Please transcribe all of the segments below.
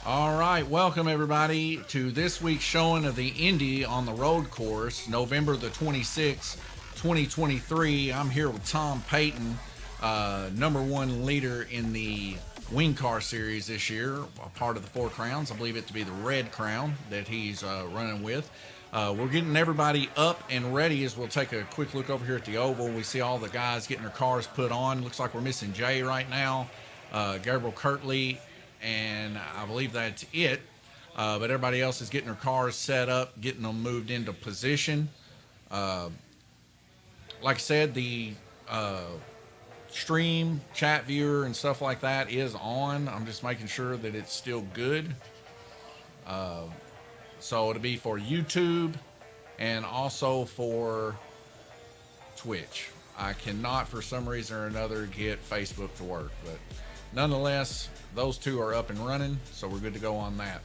All right, welcome everybody to this week's showing of the Indy on the road course, November the 26th, 2023. I'm here with Tom Payton, number one leader in the Wing Car Series this year, a part of the Four Crowns. I believe it to be the Red Crown that he's running with. We're getting everybody up and ready as we'll take a quick look over here at the oval. We see all the guys getting their cars put on. Looks like we're missing Jay right now, Gabriel Kirtley, and I believe that's it. But everybody else is getting their cars set up, getting them moved into position. Like I said, the stream, chat viewer, and stuff like that is on. I'm just making sure that it's still good. So it'll be for YouTube and also for Twitch. I cannot, for some reason or another, get Facebook to work, but nonetheless, those two are up and running, so we're good to go on that.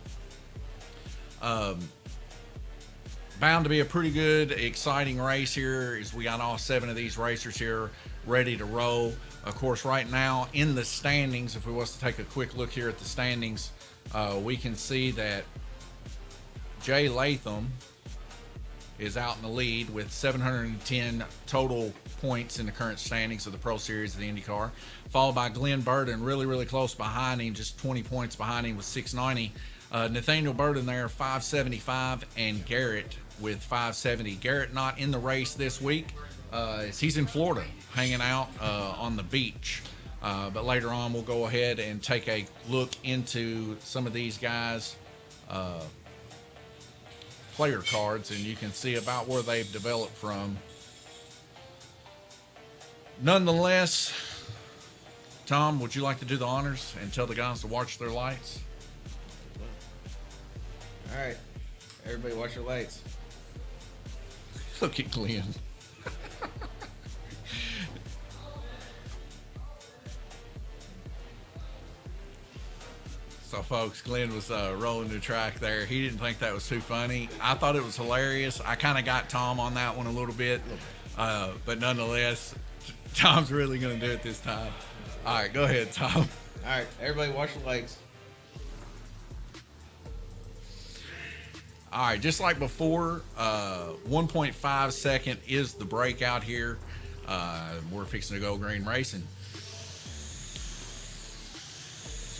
Bound to be a pretty good, exciting race here as we got all 7 of these racers here ready to roll. Of course, right now in the standings, if we was to take a quick look here at the standings, we can see that Jay Latham is out in the lead with 710 total points in the current standings of the Pro Series of the IndyCar, followed by Glenn Burden, really close behind him, just 20 points behind him with 690. Nathaniel Burden there, 575, and Garrett with 570. Garrett not in the race this week. He's in Florida, hanging out on the beach. But later on, we'll go ahead and take a look into some of these guys' player cards, and you can see about where they've developed from. Nonetheless, Tom, would you like to do the honors and tell the guys to watch their lights? All right, everybody watch your lights. Look at Glenn. So, folks, Glenn was rolling the track there. He didn't think that was too funny. I thought it was hilarious. I kind of got Tom on that one a little bit. But nonetheless, Tom's really going to do it this time. All right, go ahead, Tom. All right, everybody watch your lights. All right, just like before, 1.5 second is the breakout here. We're fixing to go green racing.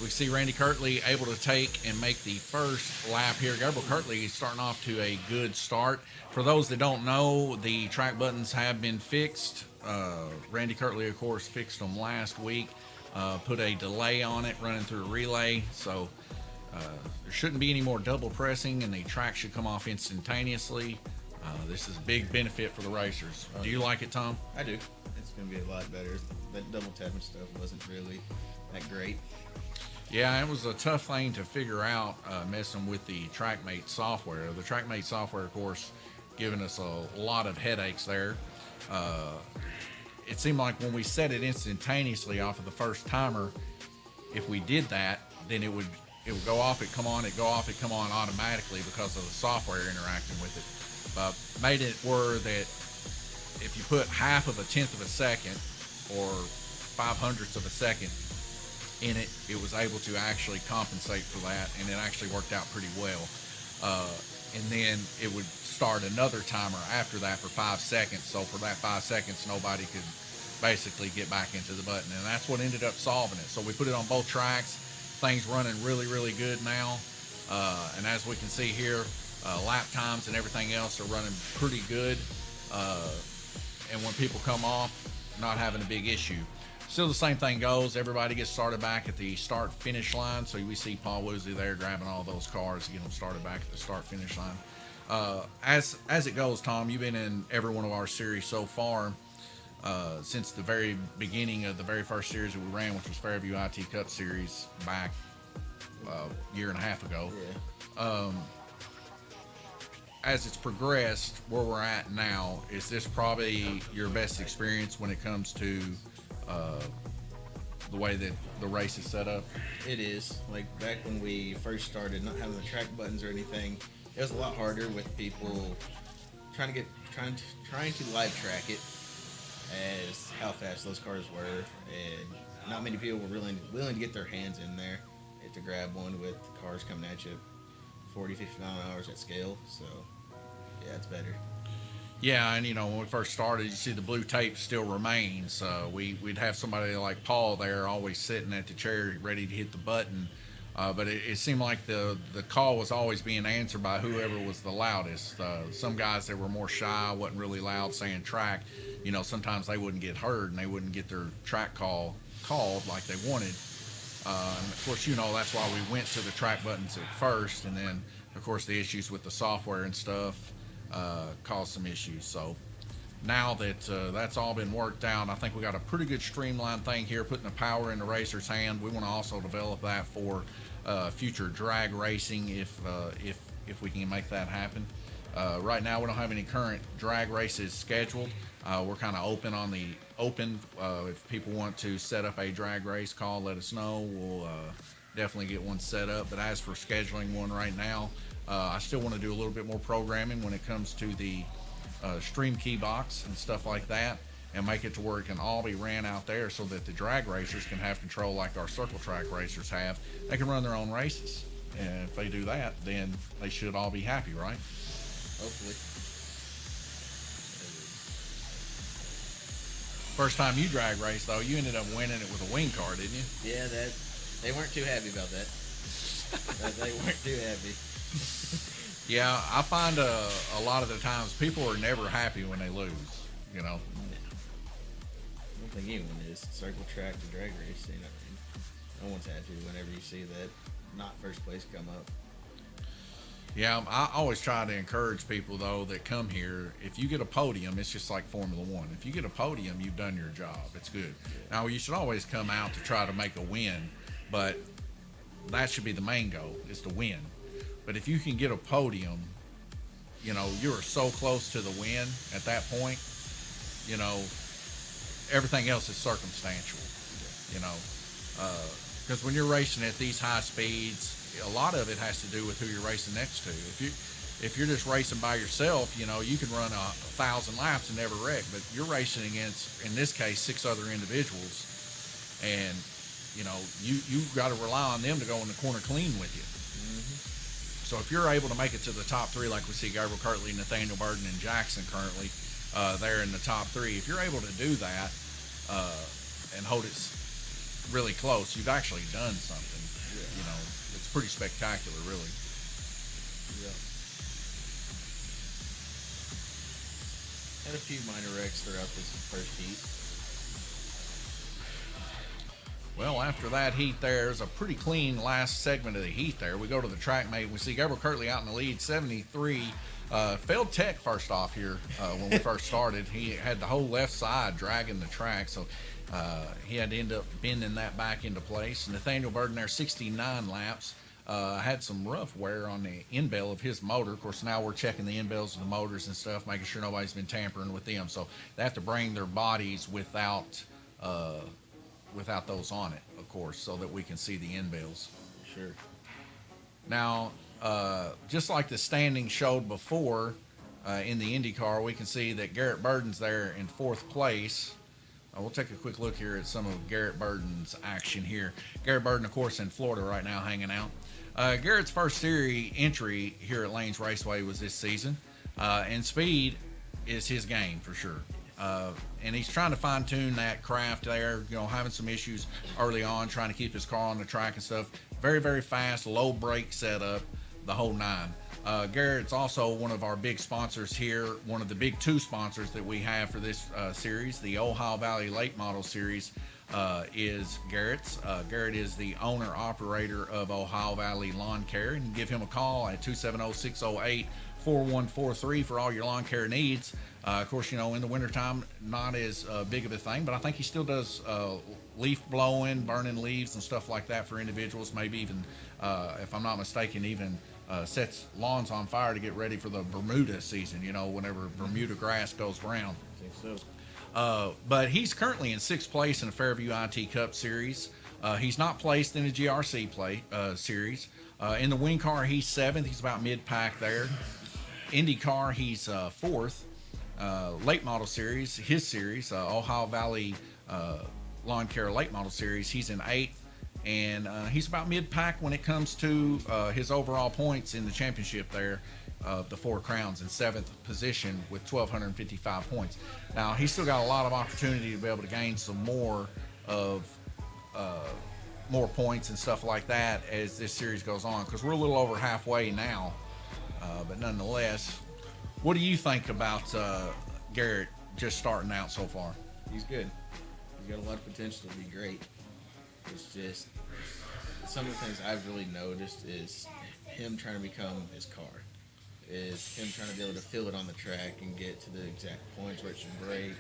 We see Randy Kirtley able to take and make the first lap here. Gabriel Kirtley is starting off to a good start. For those that don't know, the track buttons have been fixed. Randy Kirtley, of course, fixed them last week. Put a delay on it running through a relay. So there shouldn't be any more double pressing, and the track should come off instantaneously. This is a big benefit for the racers. Do you like it, Tom? I do. It's going to be a lot better. That double tapping stuff wasn't really that great. Yeah, it was a tough thing to figure out messing with the TrackMate software. The TrackMate software, of course, giving us a lot of headaches there. It seemed like when we set it instantaneously off of the first timer, if we did that, then it would go off, it come on, it go off, it come on automatically because of the software interacting with it. But made it where that if you put half of a tenth of a second or 5/100ths of a second in it, it was able to actually compensate for that, and it actually worked out pretty well. And then it would start another timer after that for 5 seconds. So for that 5 seconds, nobody could basically get back into the button, and that's what ended up solving it. So we put it on both tracks. Things running really good now. And as we can see here, lap times and everything else are running pretty good. And when people come off, not having a big issue. Still the same thing goes. Everybody gets started back at the start-finish line. So we see Paul Woosley there grabbing all those cars to get them started back at the start-finish line. As it goes, Tom, you've been in every one of our series so far since the very beginning of the very first series that we ran, which was Fairview IT Cup Series back a year and a half ago. Yeah. As it's progressed, where we're at now, is this probably your best experience when it comes to the way that the race is set up? It is. Like back when we first started, not having the track buttons or anything, it was a lot harder with people trying to live track it as how fast those cars were, and not many people were willing to get their hands in there. It to grab one with cars coming at you 40, 50 mile an hour at scale. So, yeah, it's better. Yeah, and when we first started, you see the blue tape still remains. We'd have somebody like Paul there, always sitting at the chair, ready to hit the button. But it seemed like the call was always being answered by whoever was the loudest. Some guys that were more shy, wasn't really loud, saying track. Sometimes they wouldn't get heard and they wouldn't get their track call called like they wanted. And of course, that's why we went to the track buttons at first, and then of course the issues with the software and stuff caused some issues. So now that that's all been worked out, I think we got a pretty good streamlined thing here, putting the power in the racer's hand. We want to also develop that for future drag racing if we can make that happen. Right now we don't have any current drag races scheduled. We're kind of open on the open. If people want to set up a drag race, let us know. We'll definitely get one set up. But as for scheduling one right now, I still want to do a little bit more programming when it comes to the stream key box and stuff like that, and make it to where it can all be ran out there so that the drag racers can have control like our circle track racers have. They can run their own races, and if they do that, then they should all be happy, right? Hopefully. First time you drag race though, you ended up winning it with a wing car, didn't you? Yeah, they weren't too happy about that. They weren't too happy. Yeah, I find a lot of the times people are never happy when they lose. I don't think anyone is. Circle track to drag race, no one's happy whenever you see that not first place come up. Yeah, I always try to encourage people though that come here. If you get a podium, it's just like Formula One. If you get a podium, you've done your job. It's good. Now you should always come out to try to make a win, but that should be the main goal, is to win. But if you can get a podium, you are so close to the win at that point, everything else is circumstantial, because when you're racing at these high speeds, a lot of it has to do with who you're racing next to. If you're just racing by yourself, you can run 1,000 laps and never wreck, but you're racing against, in this case, 6 other individuals, and you got to rely on them to go in the corner clean with you. So if you're able to make it to the top 3, like we see Gabriel Kirtley, Nathaniel Burden, and Jackson currently there in the top 3, if you're able to do that and hold it really close, you've actually done something. Yeah. It's pretty spectacular, really. Yeah. Had a few minor wrecks throughout this first heat. Well, after that heat there's a pretty clean last segment of the heat there. We go to the track mate. We see Gabriel Kirtley out in the lead, 73. Failed tech first off here when we first started. He had the whole left side dragging the track, so he had to end up bending that back into place. Nathaniel Burden there, 69 laps. Had some rough wear on the end bell of his motor. Of course, now we're checking the end bells of the motors and stuff, making sure nobody's been tampering with them. So they have to bring their bodies without those on it, of course, so that we can see the end bells. Sure. Now, just like the standing showed before in the Indy car, we can see that Garrett Burden's there in 4th place. We'll take a quick look here at some of Garrett Burden's action here. Garrett Burden, of course, in Florida right now, hanging out. Garrett's first series entry here at Lanes Raceway was this season, and speed is his game for sure. And he's trying to fine-tune that craft there, having some issues early on, trying to keep his car on the track and stuff. Very, very fast, low brake setup, the whole 9. Garrett's also one of our big sponsors here, one of the big 2 sponsors that we have for this series. The Ohio Valley Late Model Series is Garrett's. Garrett is the owner-operator of Ohio Valley Lawn Care. You can give him a call at 270-608-4143 for all your lawn care needs. Of course, in the wintertime, not as big of a thing, but I think he still does leaf blowing, burning leaves and stuff like that for individuals, maybe even, if I'm not mistaken, even sets lawns on fire to get ready for the Bermuda season, whenever Bermuda grass goes around. I think so. But he's currently in 6th place in the Fairview IT Cup Series. He's not placed in the GRC series. In the wing car, he's 7th. He's about mid-pack there. Indy car, he's 4th. Late Model Series, his series, Ohio Valley Lawn Care Late Model Series, he's in 8th. and he's about mid-pack when it comes to his overall points in the championship there. The Four Crowns in 7th position with 1,255 points. Now, he's still got a lot of opportunity to be able to gain some more points and stuff like that as this series goes on, because we're a little over halfway now. But nonetheless, what do you think about Garrett just starting out so far? He's good. He's got a lot of potential to be great. It's just some of the things I've really noticed is him trying to become his car. Is him trying to be able to feel it on the track and get to the exact points where it should brake,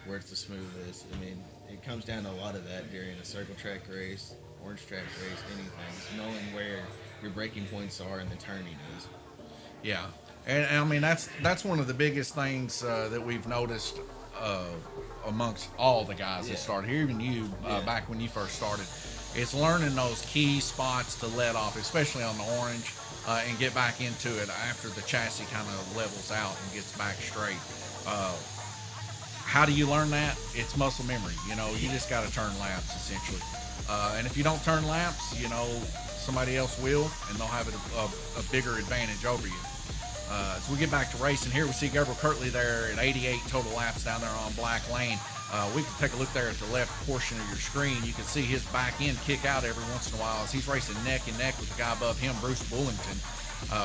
where it's the smoothest. I mean, it comes down to a lot of that during a circle track race, orange track race, anything. It's knowing where your braking points are and the turning is. Yeah, and I mean that's one of the biggest things that we've noticed amongst all the guys that started here, even you back when you first started. It's learning those key spots to let off, especially on the orange. And get back into it after the chassis kind of levels out and gets back straight. How do you learn that? It's muscle memory. You know, you just got to turn laps, essentially. And if you don't turn laps, you know, somebody else will, and they'll have a bigger advantage over you. As we get back to racing here, we see Gabriel Kirtley there at 88 total laps down there on Black Lane. We can take a look there at the left portion of your screen. You can see his back end kick out every once in a while as he's racing neck and neck with the guy above him, Bruce Bullington.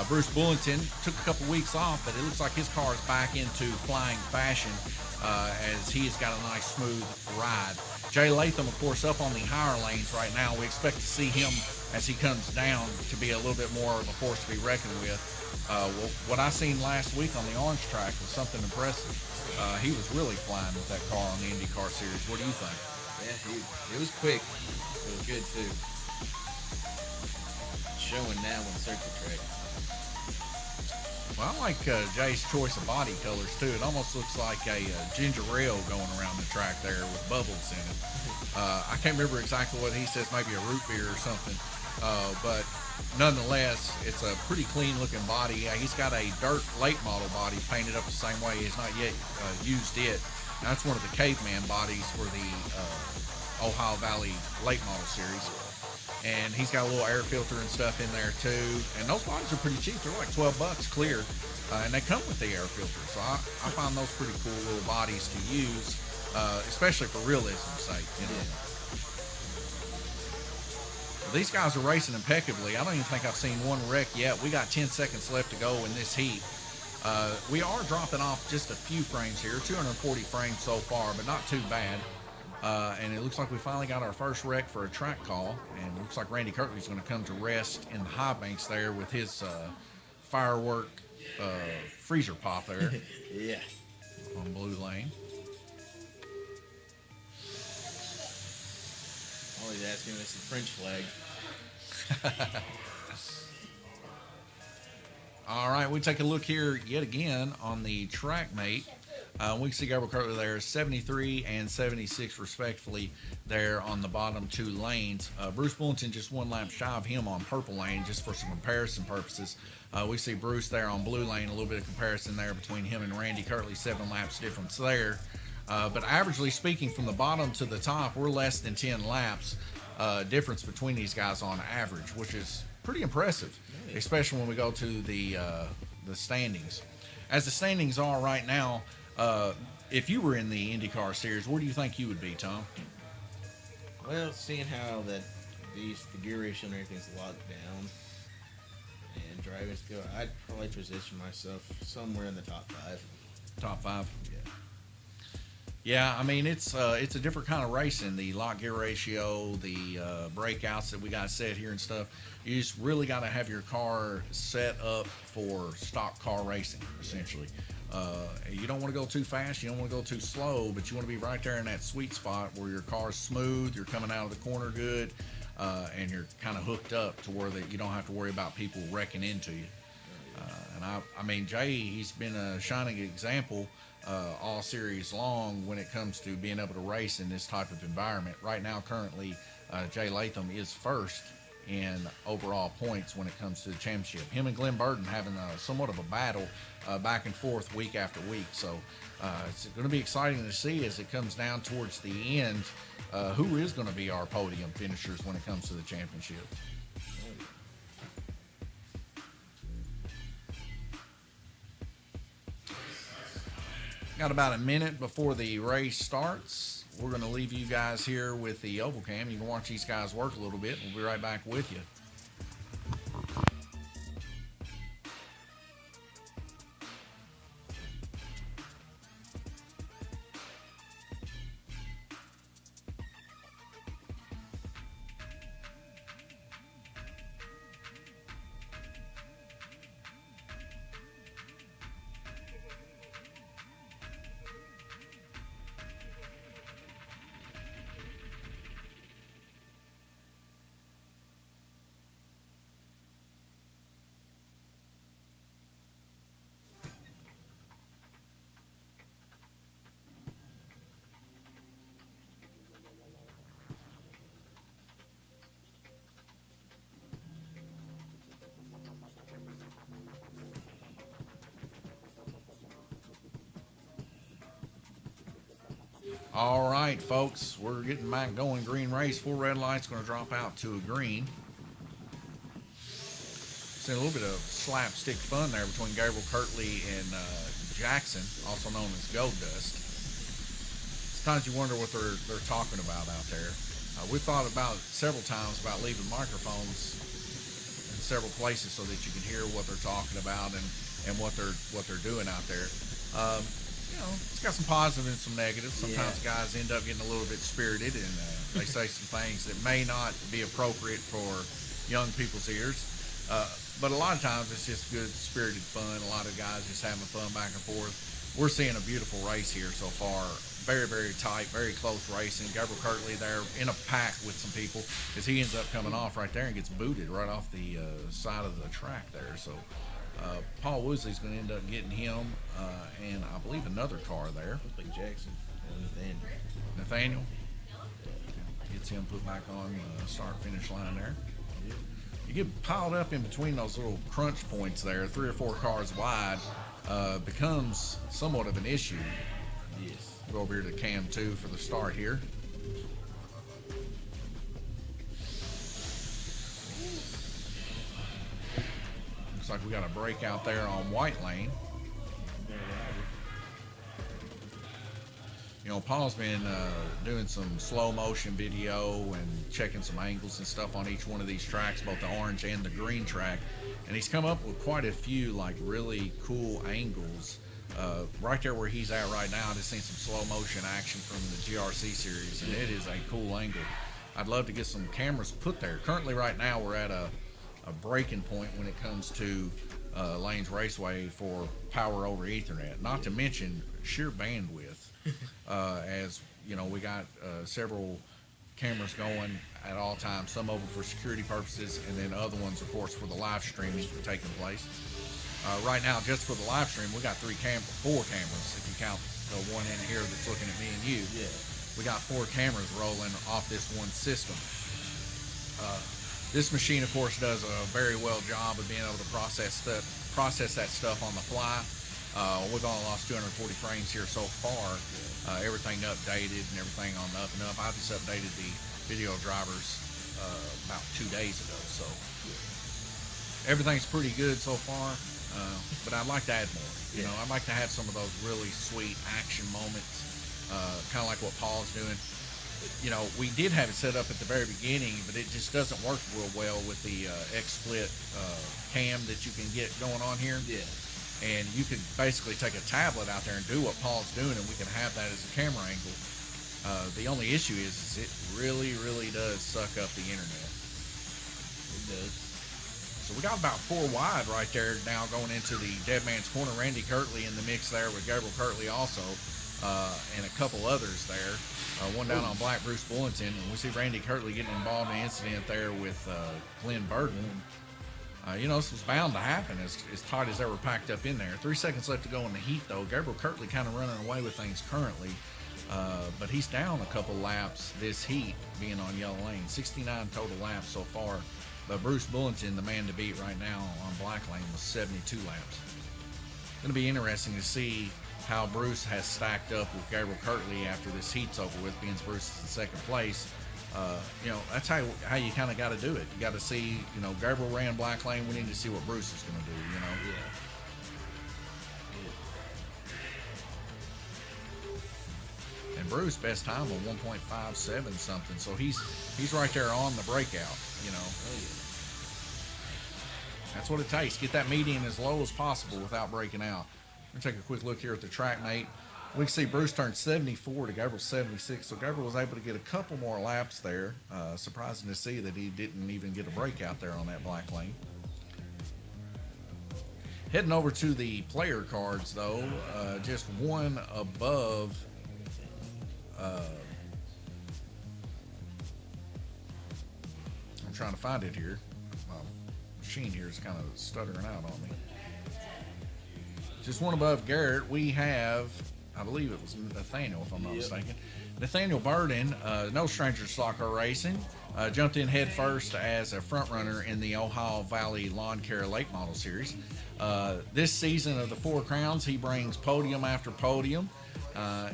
Bruce Bullington took a couple weeks off, but it looks like his car is back into flying fashion as he's got a nice smooth ride. Jay Latham, of course, up on the higher lanes right now. We expect to see him as he comes down to be a little bit more of a force to be reckoned with. Well, what I seen last week on the orange track was something impressive. He was really flying with that car on the IndyCar Series. What do you think? Yeah, it was quick. It was good too. Showing now on circuit track. Well, I like Jay's choice of body colors too. It almost looks like a ginger ale going around the track there with bubbles in it. I can't remember exactly what he says, maybe a root beer or something. But nonetheless, it's a pretty clean looking body. He's got a dirt late model body painted up the same way. He's not yet used it. Now, that's one of the caveman bodies for the Ohio Valley late model series. And he's got a little air filter and stuff in there too. And those bodies are pretty cheap. They're like $12 clear. And they come with the air filter. So I find those pretty cool little bodies to use, especially for realism's sake, you know. These guys are racing impeccably. I don't even think I've seen one wreck yet. We got 10 seconds left to go in this heat. We are dropping off just a few frames here, 240 frames so far, but not too bad. And it looks like we finally got our first wreck for a track call. And it looks like Randy Kirtley's going to come to rest in the high banks there with his firework freezer pop there. Yeah. On blue lane. All he's asking is the French flag. All right, we take a look here yet again on the track mate. We see Gabriel Kirtley there, 73 and 76 respectively there on the bottom two lanes. Bruce Bullington just one lap shy of him on purple lane just for some comparison purposes. We see Bruce there on blue lane, a little bit of comparison there between him and Randy Kirtley, 7 laps difference there. But averagely speaking, from the bottom to the top, we're less than 10 laps difference between these guys on average, which is pretty impressive, especially when we go to the standings. As the standings are right now, if you were in the IndyCar Series, where do you think you would be, Tom? Well, seeing how that the gear ratio and everything's locked down and driving skill, I'd probably position myself somewhere in the top 5. Top 5? Yeah. Yeah, I mean, it's a different kind of racing. The lock gear ratio, the breakouts that we got set here and stuff. You just really got to have your car set up for stock car racing, essentially. You don't want to go too fast. You don't want to go too slow, but you want to be right there in that sweet spot where your car's smooth, you're coming out of the corner good, and you're kind of hooked up to where that you don't have to worry about people wrecking into you. And I mean, Jay, he's been a shining example all series long when it comes to being able to race in this type of environment. Right now, currently, Jay Latham is first in overall points when it comes to the championship. Him and Glenn Burton having somewhat of a battle back and forth week after week. So it's going to be exciting to see as it comes down towards the end who is going to be our podium finishers when it comes to the championship. Got about a minute before the race starts. We're going to leave you guys here with the oval cam. You can watch these guys work a little bit. We'll be right back with you. All right, folks, we're getting back going. Green race, 4 red lights, going to drop out to a green. See a little bit of slapstick fun there between Gabriel Kirtley and Jackson, also known as Gold Dust. Sometimes you wonder what they're talking about out there. We've thought about several times about leaving microphones in several places so that you can hear what they're talking about and what they're doing out there. You know, it's got some positive and some negatives. Sometimes guys end up getting a little bit spirited and they say some things that may not be appropriate for young people's ears. But a lot of times it's just good spirited fun. A lot of guys just having fun back and forth. We're seeing a beautiful race here so far. Very, very tight, very close racing. Gabriel Kirtley there in a pack with some people as he ends up coming off right there and gets booted right off the side of the track there. So Paul Woosley's going to end up getting him and I believe another car there. Looks like Jackson and Nathaniel gets him put back on the start-finish line there. You get piled up in between those little crunch points there, 3 or 4 cars wide, becomes somewhat of an issue. Yes. Go over here to cam 2 for the start here. Looks like we got a break out there on white lane. You know, Paul's been doing some slow motion video and checking some angles and stuff on each one of these tracks, both the orange and the green track. And he's come up with quite a few like really cool angles. Right there where he's at right now, I just seen some slow motion action from the GRC series, and it is a cool angle. I'd love to get some cameras put there. Currently right now we're at a breaking point when it comes to Lanes Raceway for power over Ethernet, not to mention sheer bandwidth. As you know, we got several cameras going at all times, some of them for security purposes, and then other ones, of course, for the live streaming taking place. Right now, just for the live stream, we got 4 cameras, if you count the one in here that's looking at me and you. Yeah. We got 4 cameras rolling off this one system. This machine, of course, does a very well job of being able to process that stuff on the fly. We've only lost 240 frames here so far. Everything updated and everything on the up and up. I just updated the video drivers about 2 days ago, so everything's pretty good so far. But I'd like to add more. You know, I'd like to have some of those really sweet action moments, kind of like what Paul's doing. You know, we did have it set up at the very beginning, but it just doesn't work real well with the X-Split cam that you can get going on here. Yeah. And you could basically take a tablet out there and do what Paul's doing, and we can have that as a camera angle. The only issue is it really, really does suck up the internet. It does. So we got about 4 wide right there now going into the Dead Man's Corner. Randy Kirtley in the mix there with Gabriel Kirtley also, and a couple others there. One down on Black Bruce Bullington, and we see Randy Kirtley getting involved in an incident there with Glenn Burton. You know, this was bound to happen as tight as they were packed up in there. 3 seconds left to go in the heat, though. Gabriel Kirtley kind of running away with things currently, but he's down a couple laps this heat being on yellow lane. 69 total laps so far But Bruce Bullington, the man to beat right now on Black Lane, was 72 laps. Going to be interesting to see how Bruce has stacked up with Gabriel Kirtley after this heat's over with, being Bruce is in second place. That's how you kind of got to do it. You got to see, Gabriel ran Black Lane. We need to see what Bruce is going to do, Yeah. And Bruce, best time of 1.57 something. So he's right there on the breakout, Oh, yeah. That's what it takes. Get that median as low as possible without breaking out. We're going to take a quick look here at the track, Nate. We can see Bruce turned 74 to Gabriel 76. So Gabriel was able to get a couple more laps there. Surprising to see that he didn't even get a breakout there on that Black Lane. Heading over to the player cards, though, just one above. I'm trying to find it here. My machine here is kind of stuttering out on me. Just one above Garrett, we have, I believe it was Nathaniel, if I'm not mistaken. Nathaniel Burden, no stranger to stock car racing, jumped in head first as a front runner in the Ohio Valley Lawn Care Late Model Series. This season of the Four Crowns, he brings podium after podium.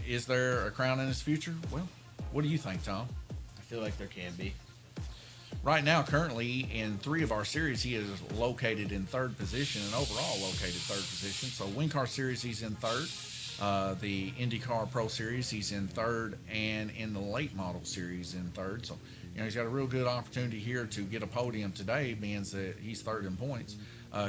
Is there a crown in his future? Well, what do you think, Tom? I feel like there can be. Right now, currently, in 3 of our series, he is located in 3rd position and overall located 3rd position. So, WinCar Series, he's in 3rd. The IndyCar Pro Series, he's in 3rd. And in the Late Model Series, in 3rd. So, he's got a real good opportunity here to get a podium today, being that he's 3rd in points.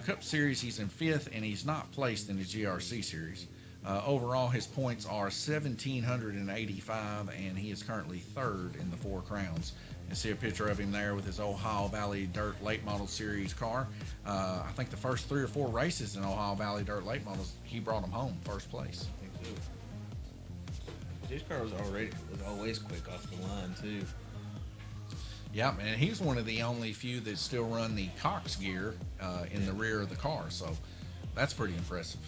Cup Series, he's in 5th, and he's not placed in the GRC Series. Overall, his points are 1,785, and he is currently 3rd in the Four Crowns. You see a picture of him there with his Ohio Valley Dirt Late Model Series car. I think the first 3 or 4 races in Ohio Valley Dirt Late Models, he brought them home first place. I think so. His car was always quick off the line, too. Yep, and he's one of the only few that still run the Cox gear in the rear of the car, so that's pretty impressive.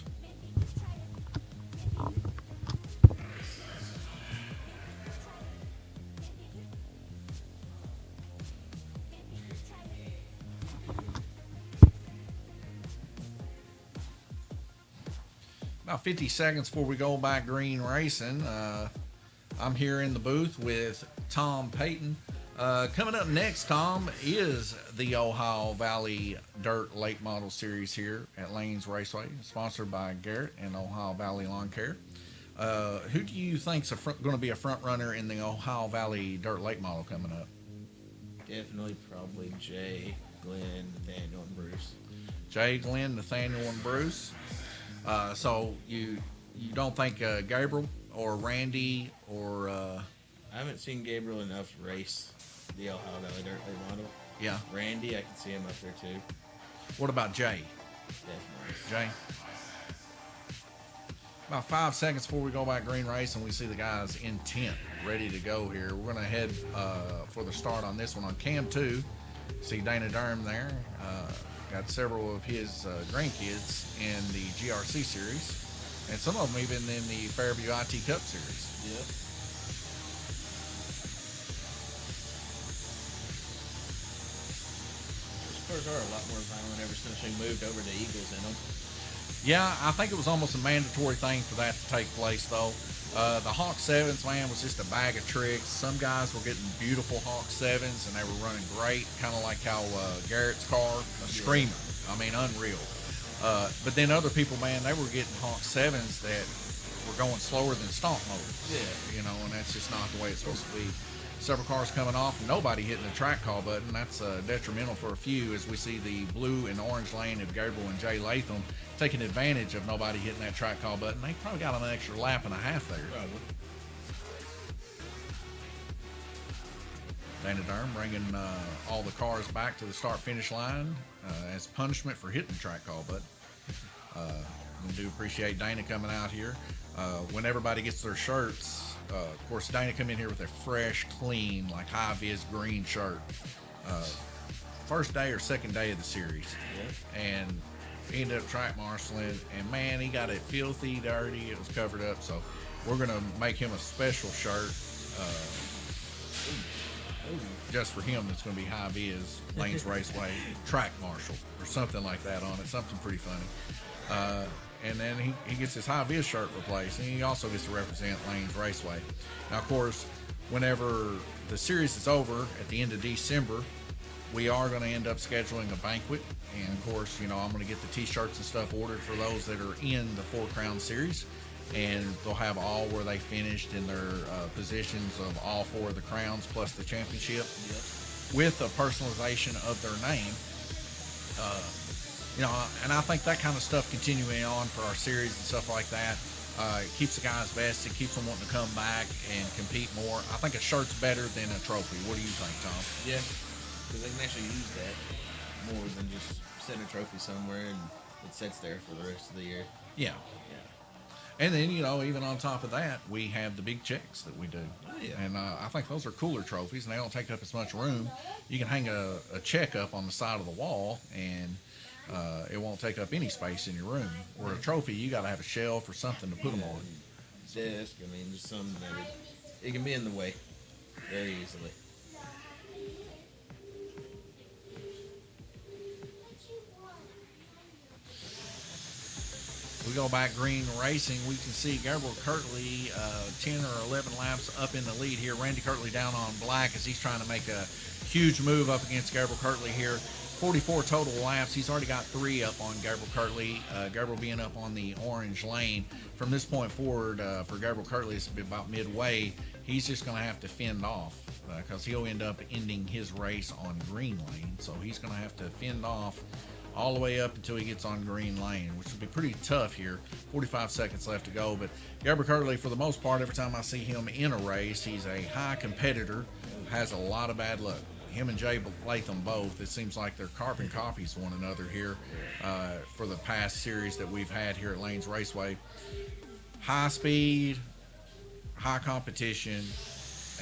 About 50 seconds before we go back green racing, I'm here in the booth with Tom Payton. Coming up next, Tom, is the Ohio Valley Dirt Late Model Series here at Lanes Raceway, sponsored by Garrett and Ohio Valley Lawn Care. Who do you think's going to be a front runner in the Ohio Valley Dirt Late Model coming up? Definitely probably Jay, Glenn, Nathaniel, and Bruce. Jay, Glenn, Nathaniel, and Bruce. So you don't think Gabriel or Randy or I haven't seen Gabriel enough race the Ohio Valley Dirt Late Model. Yeah. Randy, I can see him up there too. What about Jay? Definitely. Jay? About 5 seconds before we go back green race and we see the guys in 10th, ready to go here. We're going to head for the start on this one on Cam 2. See Dana Durham there. Got several of his grandkids in the GRC series, and some of them even in the Fairview IT Cup series. Yep. Those cars are a lot more violent ever since we moved over to Eagles in them. Yeah, I think it was almost a mandatory thing for that to take place, though. The Hawk 7s, man, was just a bag of tricks. Some guys were getting beautiful Hawk 7s, and they were running great, kind of like how Garrett's car, a Screamer. I mean, unreal. But then other people, man, they were getting Hawk 7s that were going slower than stomp mode. Yeah. And that's just not the way it's supposed to be. Several cars coming off, nobody hitting the track call button. That's detrimental for a few, as we see the blue and orange lane of Gabriel and Jay Latham taking advantage of nobody hitting that track call button. They probably got an extra lap and a half there. Probably. Dana Durham bringing all the cars back to the start-finish line as punishment for hitting the track call button. We do appreciate Dana coming out here. When everybody gets their shirts, of course, Dana come in here with a fresh, clean, like high-vis green shirt. First day or second day of the series. Yeah. And he ended up track marshaling, and man, he got it filthy, dirty. It was covered up, so we're going to make him a special shirt. just for him, it's going to be high vis Lanes Raceway track marshal or something like that on it. Something pretty funny. And then he gets his high vis shirt replaced, and he also gets to represent Lanes Raceway. Now, of course, whenever the series is over at the end of December, we are going to end up scheduling a banquet. And of course, you know, I'm going to get the t-shirts and stuff ordered for those that are in the Four Crown Series, and they'll have all where they finished in their positions of all 4 of the crowns plus the championship, with a personalization of their name. You know, and I think that kind of stuff continuing on for our series and stuff like that, it keeps the guys vested, keeps them wanting to come back and compete more. I think a shirt's better than a trophy. What do you think, Tom? Yeah, because they can actually use that more than just setting a trophy somewhere and it sits there for the rest of the year. Yeah. And then, you know, even on top of that, we have the big checks that we do. Oh, yeah. And I think those are cooler trophies, and they don't take up as much room. You can hang a check up on the side of the wall, and it won't take up any space in your room. Where a trophy, you got to have a shelf or something to put them on. Desk, I mean, just something that it can be in the way very easily. We go back green racing. We can see Gabriel Kirtley 10 or 11 laps up in the lead here. Randy Kirtley down on black as he's trying to make a huge move up against Gabriel Kirtley here. 44 total laps. He's already got 3 up on Gabriel Kirtley. Gabriel being up on the orange lane. From this point forward, for Gabriel Kirtley, it's about midway. He's just going to have to fend off because he'll end up ending his race on green lane. So he's going to have to fend off all the way up until he gets on green lane, which will be pretty tough here. 45 seconds left to go. But Gabriel Kirtley, for the most part, every time I see him in a race, he's a high competitor, has a lot of bad luck. Him and Jay Latham both, it seems like they're carbon copies of one another here for the past series that we've had here at Lanes Raceway. High speed, high competition,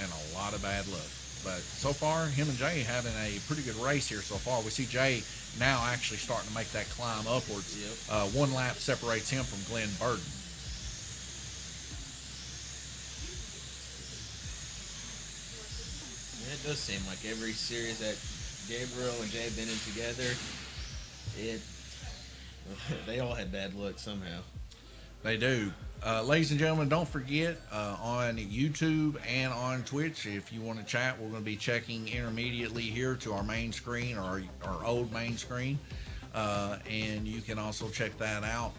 and a lot of bad luck. But so far, him and Jay having a pretty good race here so far. We see Jay now actually starting to make that climb upwards. Yep. 1 lap separates him from Glenn Burden. Yeah, it does seem like every series that Gabriel and Jay have been in together, they all had bad luck somehow. They do. Ladies and gentlemen, don't forget on YouTube and on Twitch, if you want to chat, we're going to be checking intermediately here to our main screen, or our old main screen, and you can also check that out.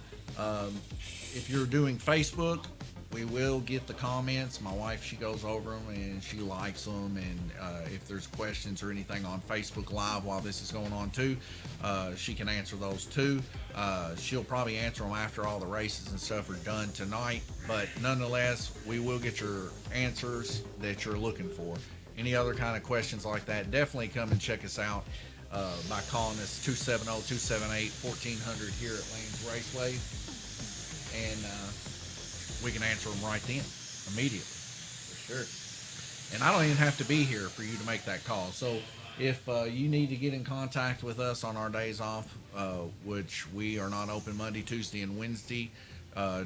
If you're doing Facebook, we will get the comments. My wife, she goes over them and she likes them, and if there's questions or anything on Facebook Live while this is going on too, she can answer those too. She'll probably answer them after all the races and stuff are done tonight, but nonetheless, we will get your answers that you're looking for. Any other kind of questions like that, definitely come and check us out by calling us 270-278-1400 here at Lanes Raceway, and we can answer them right then, immediately. For sure. And I don't even have to be here for you to make that call. So if you need to get in contact with us on our days off, which we are not open Monday, Tuesday, and Wednesday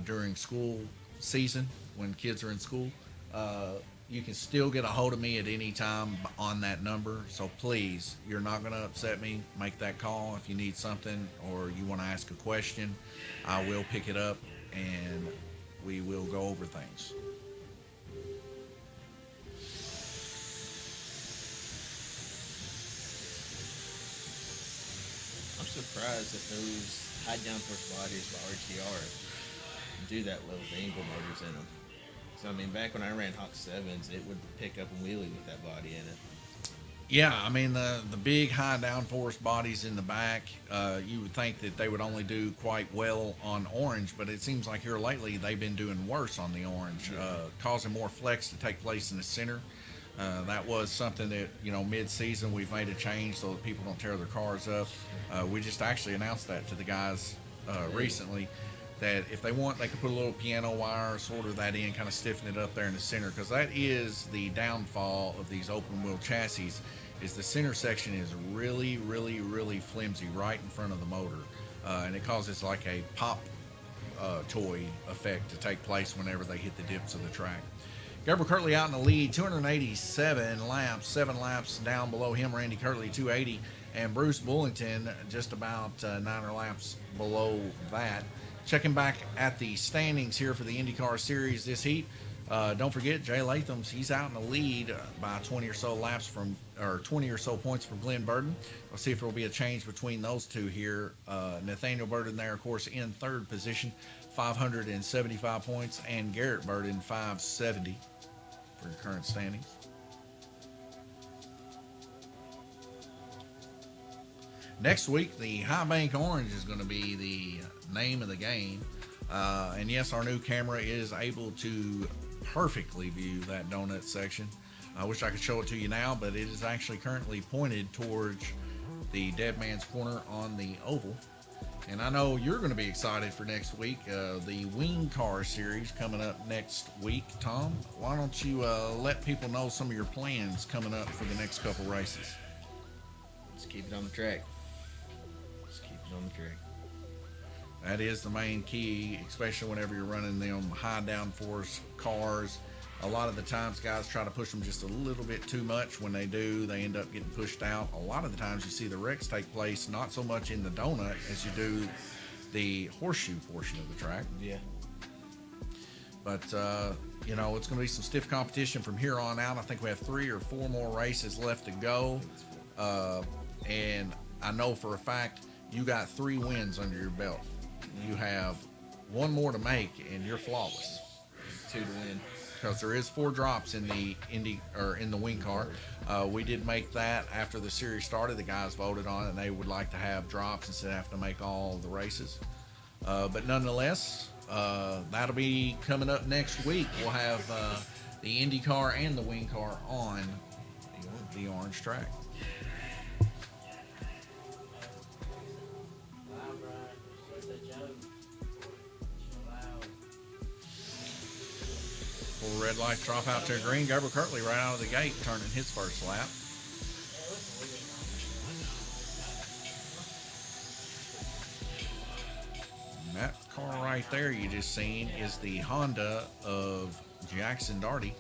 during school season when kids are in school, you can still get a hold of me at any time on that number. So please, you're not going to upset me. Make that call if you need something or you want to ask a question. I will pick it up and we will go over things. I'm surprised that those high downforce bodies by RTR do that well with the Engel motors in them. So I mean, back when I ran Hawk 7s, it would pick up and wheelie with that body in it. Yeah, I mean, the big high downforce bodies in the back, you would think that they would only do quite well on orange, but it seems like here lately they've been doing worse on the orange, causing more flex to take place in the center. That was something that, you know, mid-season we've made a change so that people don't tear their cars up. We just actually announced that to the guys recently, that if they want, they could put a little piano wire, solder that in, kind of stiffen it up there in the center, because that is the downfall of these open wheel chassis, is the center section is really, really, really flimsy right in front of the motor, and it causes like a pop toy effect to take place whenever they hit the dips of the track. Gabriel Kirtley out in the lead, 287 laps, 7 laps down below him. Randy Kirtley, 280. And Bruce Bullington just about 9 laps below that. Checking back at the standings here for the IndyCar Series this heat. Don't forget, Jay Latham's, he's out in the lead by 20 or so laps from, or 20 or so points from Glenn Burden. We'll see if there will be a change between those two here. Nathaniel Burden there, of course, in third position, 575 points, and Garrett Burden, 570 for your current standings. Next week, the High Bank Orange is going to be the name of the game. And yes, our new camera is able to perfectly view that donut section. I wish I could show it to you now, but it is actually currently pointed towards the Dead Man's Corner on the oval. And I know you're going to be excited for next week. The Wing Car Series coming up next week. Tom, why don't you let people know some of your plans coming up for the next couple races? Just keep it on the track. On the track. That is the main key, especially whenever you're running them high downforce cars. A lot of the times guys try to push them just a little bit too much. When they do, they end up getting pushed out. A lot of the times you see the wrecks take place not so much in the donut as you do the horseshoe portion of the track. Yeah. But you know, it's going to be some stiff competition from here on out. I think we have 3 or 4 more races left to go, and I know for a fact you got 3 wins under your belt. You have 1 more to make, and you're flawless. 2 to win. Because there is 4 drops in the Indy or in the wing car. We did make that after the series started. The guys voted on it, and they would like to have drops instead of having to make all the races. But nonetheless, that'll be coming up next week. We'll have the Indy car and the wing car on the orange track. Full red light drop out to green. Gabriel Kirtley right out of the gate turning his first lap. And that car right there you just seen is the Honda of Jackson Darty.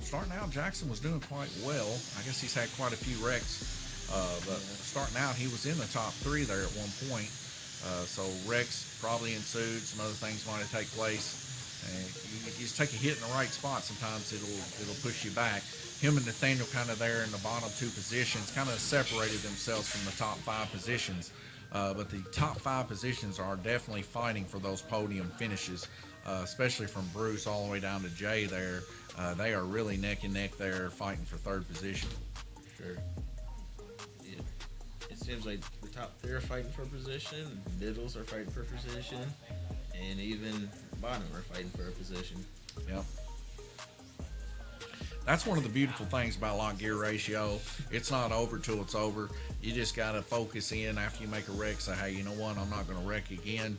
Starting out, Jackson was doing quite well. I guess he's had quite a few wrecks. But starting out, he was in the top 3 there at one point. So wrecks probably ensued. Some other things might have taken place. And you just take a hit in the right spot. Sometimes it'll push you back. Him and Nathaniel kind of there in the bottom 2 positions, kind of separated themselves from the top 5 positions. But the top 5 positions are definitely fighting for those podium finishes, especially from Bruce all the way down to Jay there. They are really neck and neck there fighting for 3rd position. Sure. It seems like the top 3 are fighting for position, middles are fighting for position, and even bottom are fighting for a position. Yep. That's one of the beautiful things about lock gear ratio. It's not over till it's over. You just got to focus in after you make a wreck. Say, hey, you know what? I'm not going to wreck again.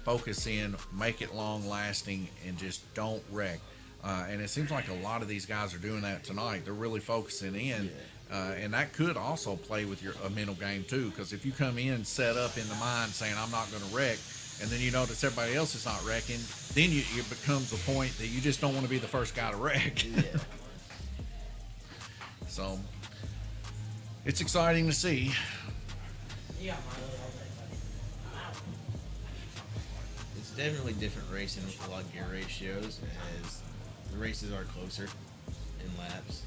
Focus in, make it long lasting, and just don't wreck. And it seems like a lot of these guys are doing that tonight. They're really focusing in. Yeah. And that could also play with your mental game too, because if you come in set up in the mind saying I'm not going to wreck, and then you notice everybody else is not wrecking, then it becomes a point that you just don't want to be the first guy to wreck. Yeah. So it's exciting to see. It's definitely different racing with the log gear ratios, as the races are closer in laps.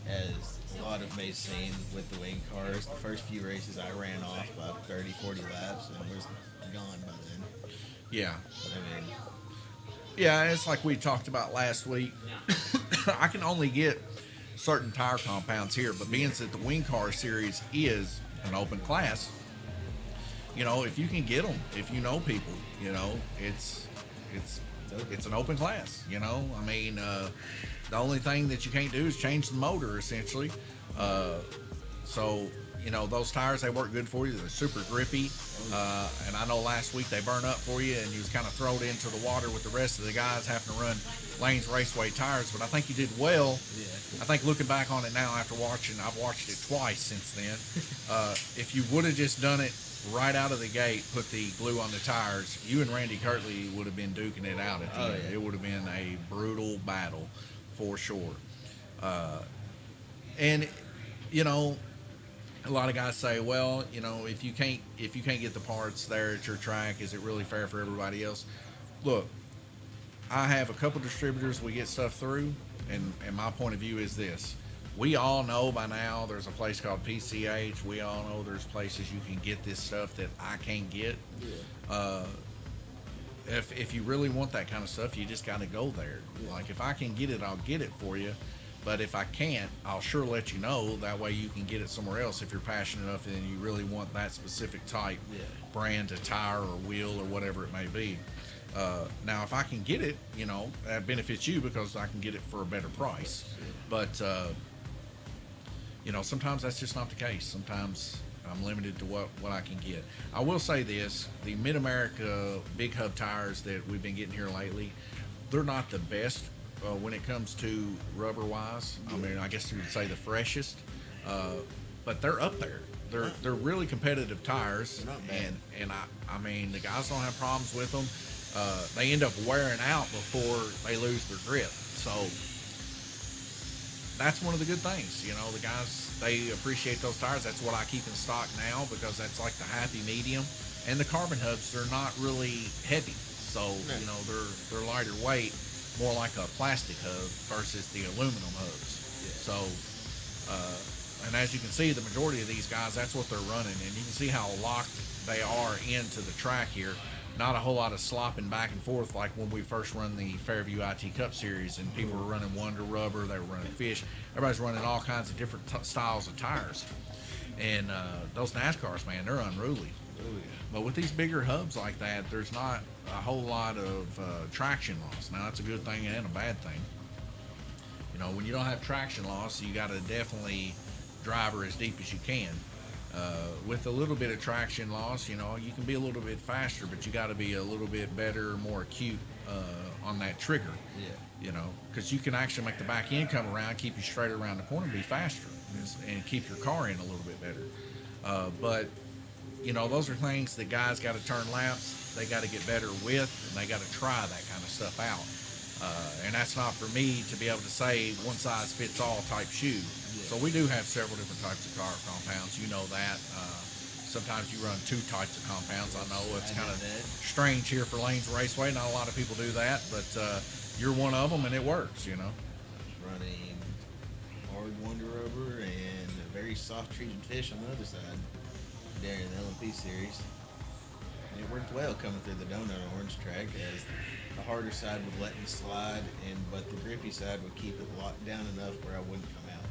As a lot of May's seen with the wing cars, the first few races I ran off about 30, 40 laps and was gone by then. Yeah. I mean, yeah, it's like we talked about last week. I can only get certain tire compounds here, but being that the wing car series is an open class, you know, if you can get them, if you know people, you know, it's an open class, you know. I mean, the only thing that you can't do is change the motor, essentially. So you know, those tires, they work good for you. They're super grippy. And I know last week they burn up for you and you was kind of thrown into the water with the rest of the guys having to run Lane's Raceway tires. But I think you did well. Yeah. I think looking back on it now after watching, I've watched it twice since then. If you would have just done it right out of the gate, put the glue on the tires, you and Randy Kirtley would have been duking it out at the end. Yeah. It would have been a brutal battle for sure. And, you know, a lot of guys say, well, you know, if you can't get the parts there at your track, is it really fair for everybody else? Look, I have a couple distributors we get stuff through, and my point of view is this. We all know by now there's a place called PCH. We all know there's places you can get this stuff that I can't get. Yeah. If you really want that kind of stuff, you just got to go there. Yeah. Like, if I can get it, I'll get it for you. But if I can't, I'll sure let you know. That way you can get it somewhere else if you're passionate enough and you really want that specific type, brand of tire or wheel or whatever it may be. Now, if I can get it, you know, that benefits you because I can get it for a better price. But, you know, sometimes that's just not the case. Sometimes I'm limited to what I can get. I will say this, the Mid-America big hub tires that we've been getting here lately, they're not the best when it comes to rubber wise. I mean, I guess you would say the freshest, but they're up there. They're really competitive tires, and I mean, the guys don't have problems with them. They end up wearing out before they lose their grip. So that's one of the good things. You know, the guys, they appreciate those tires. That's what I keep in stock now because that's like the happy medium. And the carbon hubs, they're not really heavy. So, you know, they're lighter weight, more like a plastic hub versus the aluminum hubs. So, and as you can see, the majority of these guys, that's what they're running. And you can see how locked they are into the track here. Not a whole lot of slopping back and forth like when we first run the Fairview IT Cup Series and people were running Wonder Rubber, they were running Fish. Everybody's running all kinds of different styles of tires. And those NASCARs, man, they're unruly. But with these bigger hubs like that, there's not a whole lot of traction loss. Now, that's a good thing and a bad thing. You know, when you don't have traction loss, you got to definitely drive her as deep as you can. With a little bit of traction loss, you know, you can be a little bit faster, but you got to be a little bit better, more acute on that trigger. You know, because you can actually make the back end come around, keep you straight around the corner, and be faster, and keep your car in a little bit better. But you know, those are things that guys got to turn laps. They got to get better with, and they got to try that kind of stuff out. And that's not for me to be able to say one size fits all type shoe. So we do have several different types of car compounds. You know that. Sometimes you run two types of compounds. I know it's kind of strange here for Lane's Raceway. Not a lot of people do that, but you're one of them, and it works, you know. Running hard Wonder Rubber and a very soft treated Fish on the other side during the LMP series. And it worked well coming through the Donut Orange track as the harder side would let me slide, but the grippy side would keep it locked down enough where I wouldn't come out.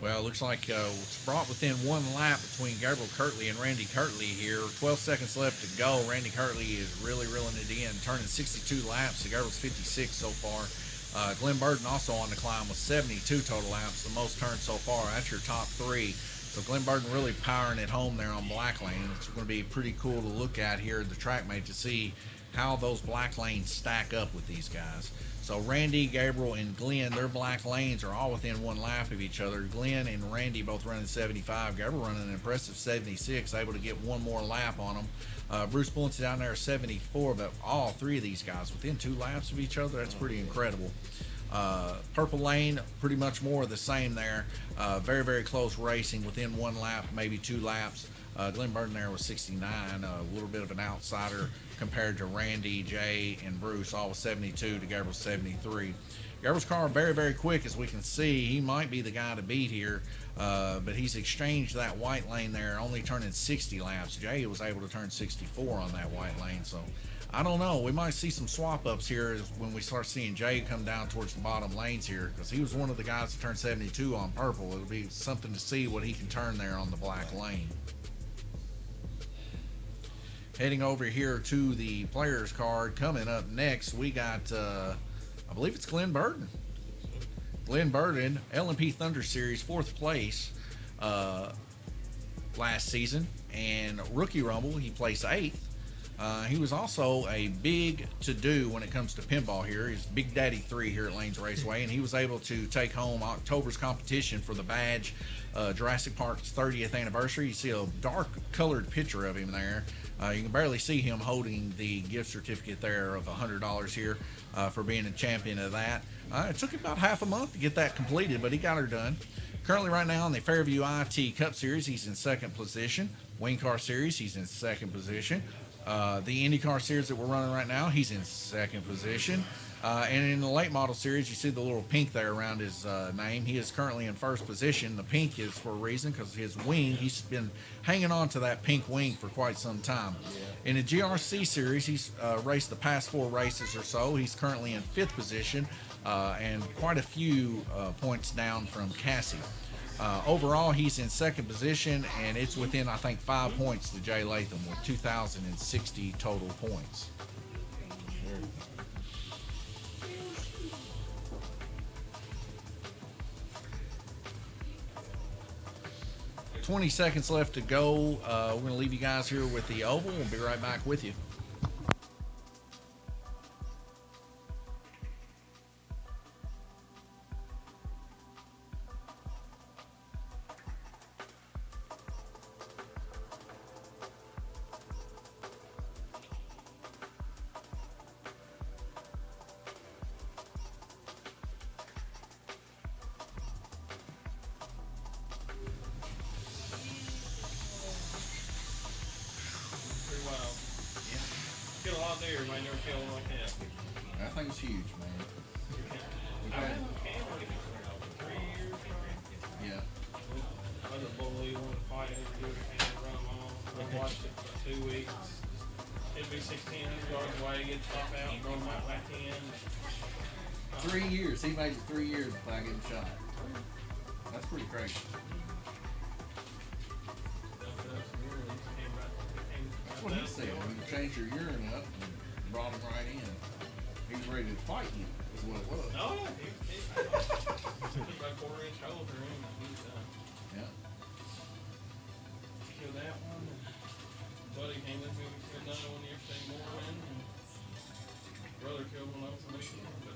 Well, it looks like it's brought within one lap between Gabriel Kirtley and Randy Kirtley here. 12 seconds left to go. Randy Kirtley is really reeling it in, turning 62 laps. Gabriel's 56 so far. Glenn Burden also on the climb with 72 total laps, the most turns so far. That's your top three. So Glenn Burden really powering it home there on black lane. It's going to be pretty cool to look at here at the track mate to see how those black lanes stack up with these guys. So Randy, Gabriel, and Glenn, their black lanes are all within one lap of each other. Glenn and Randy both running 75. Gabriel running an impressive 76, able to get one more lap on them. Bruce Bullen's down there 74, but all three of these guys within 2 laps of each other. That's pretty incredible. Purple lane, pretty much more of the same there. Very, very close racing within 1 lap, maybe 2 laps. Glenn Burden there was 69, a little bit of an outsider compared to Randy, Jay, and Bruce, all with 72 to Gabriel's 73. Gabriel's car very, very quick, as we can see. He might be the guy to beat here, but he's exchanged that white lane there, only turning 60 laps. Jay was able to turn 64 on that white lane, so I don't know. We might see some swap-ups here when we start seeing Jay come down towards the bottom lanes here, because he was one of the guys that turned 72 on purple. It'll be something to see what he can turn there on the black lane. Heading over here to the players card, coming up next, we got, I believe it's Glenn Burden. Glenn Burden, LMP Thunder Series, 4th place. last season, and Rookie Rumble he placed 8th. He was also a big to-do when it comes to pinball here. He's Big Daddy 3 here at Lanes Raceway, and he was able to take home October's competition for the badge, Jurassic Park's 30th anniversary. You see a dark-colored picture of him there. You can barely see him holding the gift certificate there of $100 here for being a champion of that. It took him about half a month to get that completed, but he got her done. Currently right now in the Fairview IT Cup Series, he's in 2nd position. Wing Car Series, he's in 2nd position. The IndyCar Series that we're running right now, he's in 2nd position. And in the late model series, you see the little pink there around his name. He is currently in 1st position. The pink is for a reason, because his wing, he's been hanging on to that pink wing for quite some time. Yeah. In the GRC series, he's raced the past 4 races or so. He's currently in 5th position and quite a few points down from Cassie. Overall, he's in 2nd position, and it's within, I think, 5 points to Jay Latham with 2,060 total points. Sure. 20 seconds left to go. We're going to leave you guys here with the oval. We'll be right back with you. Kill a lot of deer, man. Never kill one like that. That thing's huge, man. We've had, 3 years. yeah. I was a bully, wanted to fight over deer and run them off. I watched it for 2 weeks. It'd be 1,600 yards away, get the top out, throw them right back in. 3 years. He made it 3 years without getting shot. That's pretty crazy. That's what he said. When you changed your urine up and brought him right in, he was ready to fight you, is what it was. Oh, yeah. He's about a 1/4-inch hole through him. He's Yeah. killed that one. And buddy came with me. We killed another one yesterday morning. And brother killed one of them from weekend. But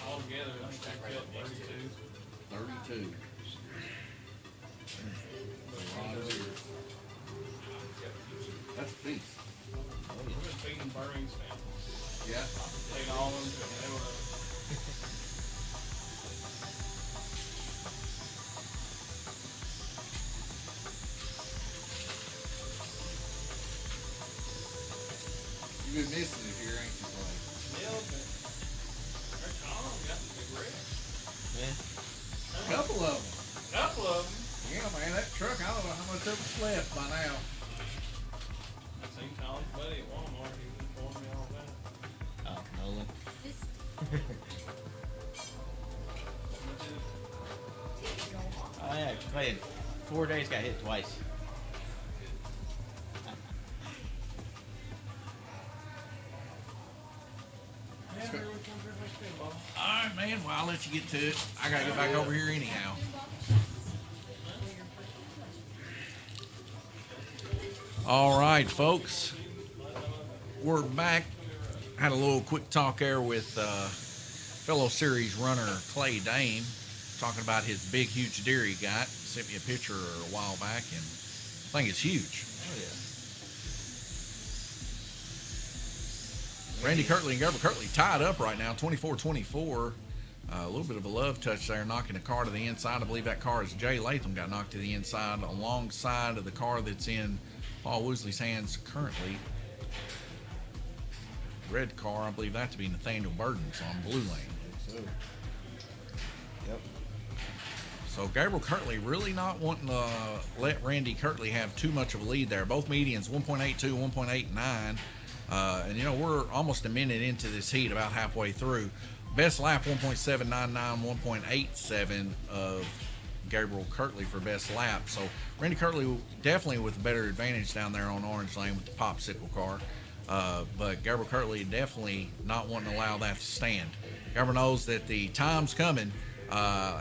all together, I think I killed 32. 32. That's a feast. We've been feeding Burring's family. Yeah. Paid all of them. They were You've been missing it here, ain't you, Clay? nailed, but they're calm. Got the big red. A couple of them. Couple of them. Yeah, man, that truck, I don't know how much of it's left by now. I seen Colin's buddy at Walmart. He was informing me all that. Oh, Nolan. Oh yeah, played 4 days, got hit twice. Yeah, here we come for everybody's pinball. All right, man. Well, I'll let you get to it. I got to get back over here anyhow. All right, folks. We're back. Had a little quick talk there with fellow series runner Clay Dame, talking about his big, huge deer he got. Sent me a picture a while back, and I think it's huge. Oh yeah. Randy Kirtley and Gerber Kirtley tied up right now, 24-24. A little bit of a love touch there, knocking the car to the inside. I believe that car is Jay Latham got knocked to the inside alongside of the car that's in Paul Woosley's hands currently. Red car, I believe that to be Nathaniel Burden's on Blue Lane. So. Yep. So Gabriel Kirtley really not wanting to let Randy Kirtley have too much of a lead there. Both medians 1.82, 1.89. And you know, we're almost a minute into this heat, about halfway through. Best lap 1.799, 1.87 of Gabriel Kirtley for best lap. So Randy Kirtley definitely with a better advantage down there on Orange Lane with the popsicle car. But Gabriel Kirtley definitely not wanting to allow that to stand. Gabriel knows that the time's coming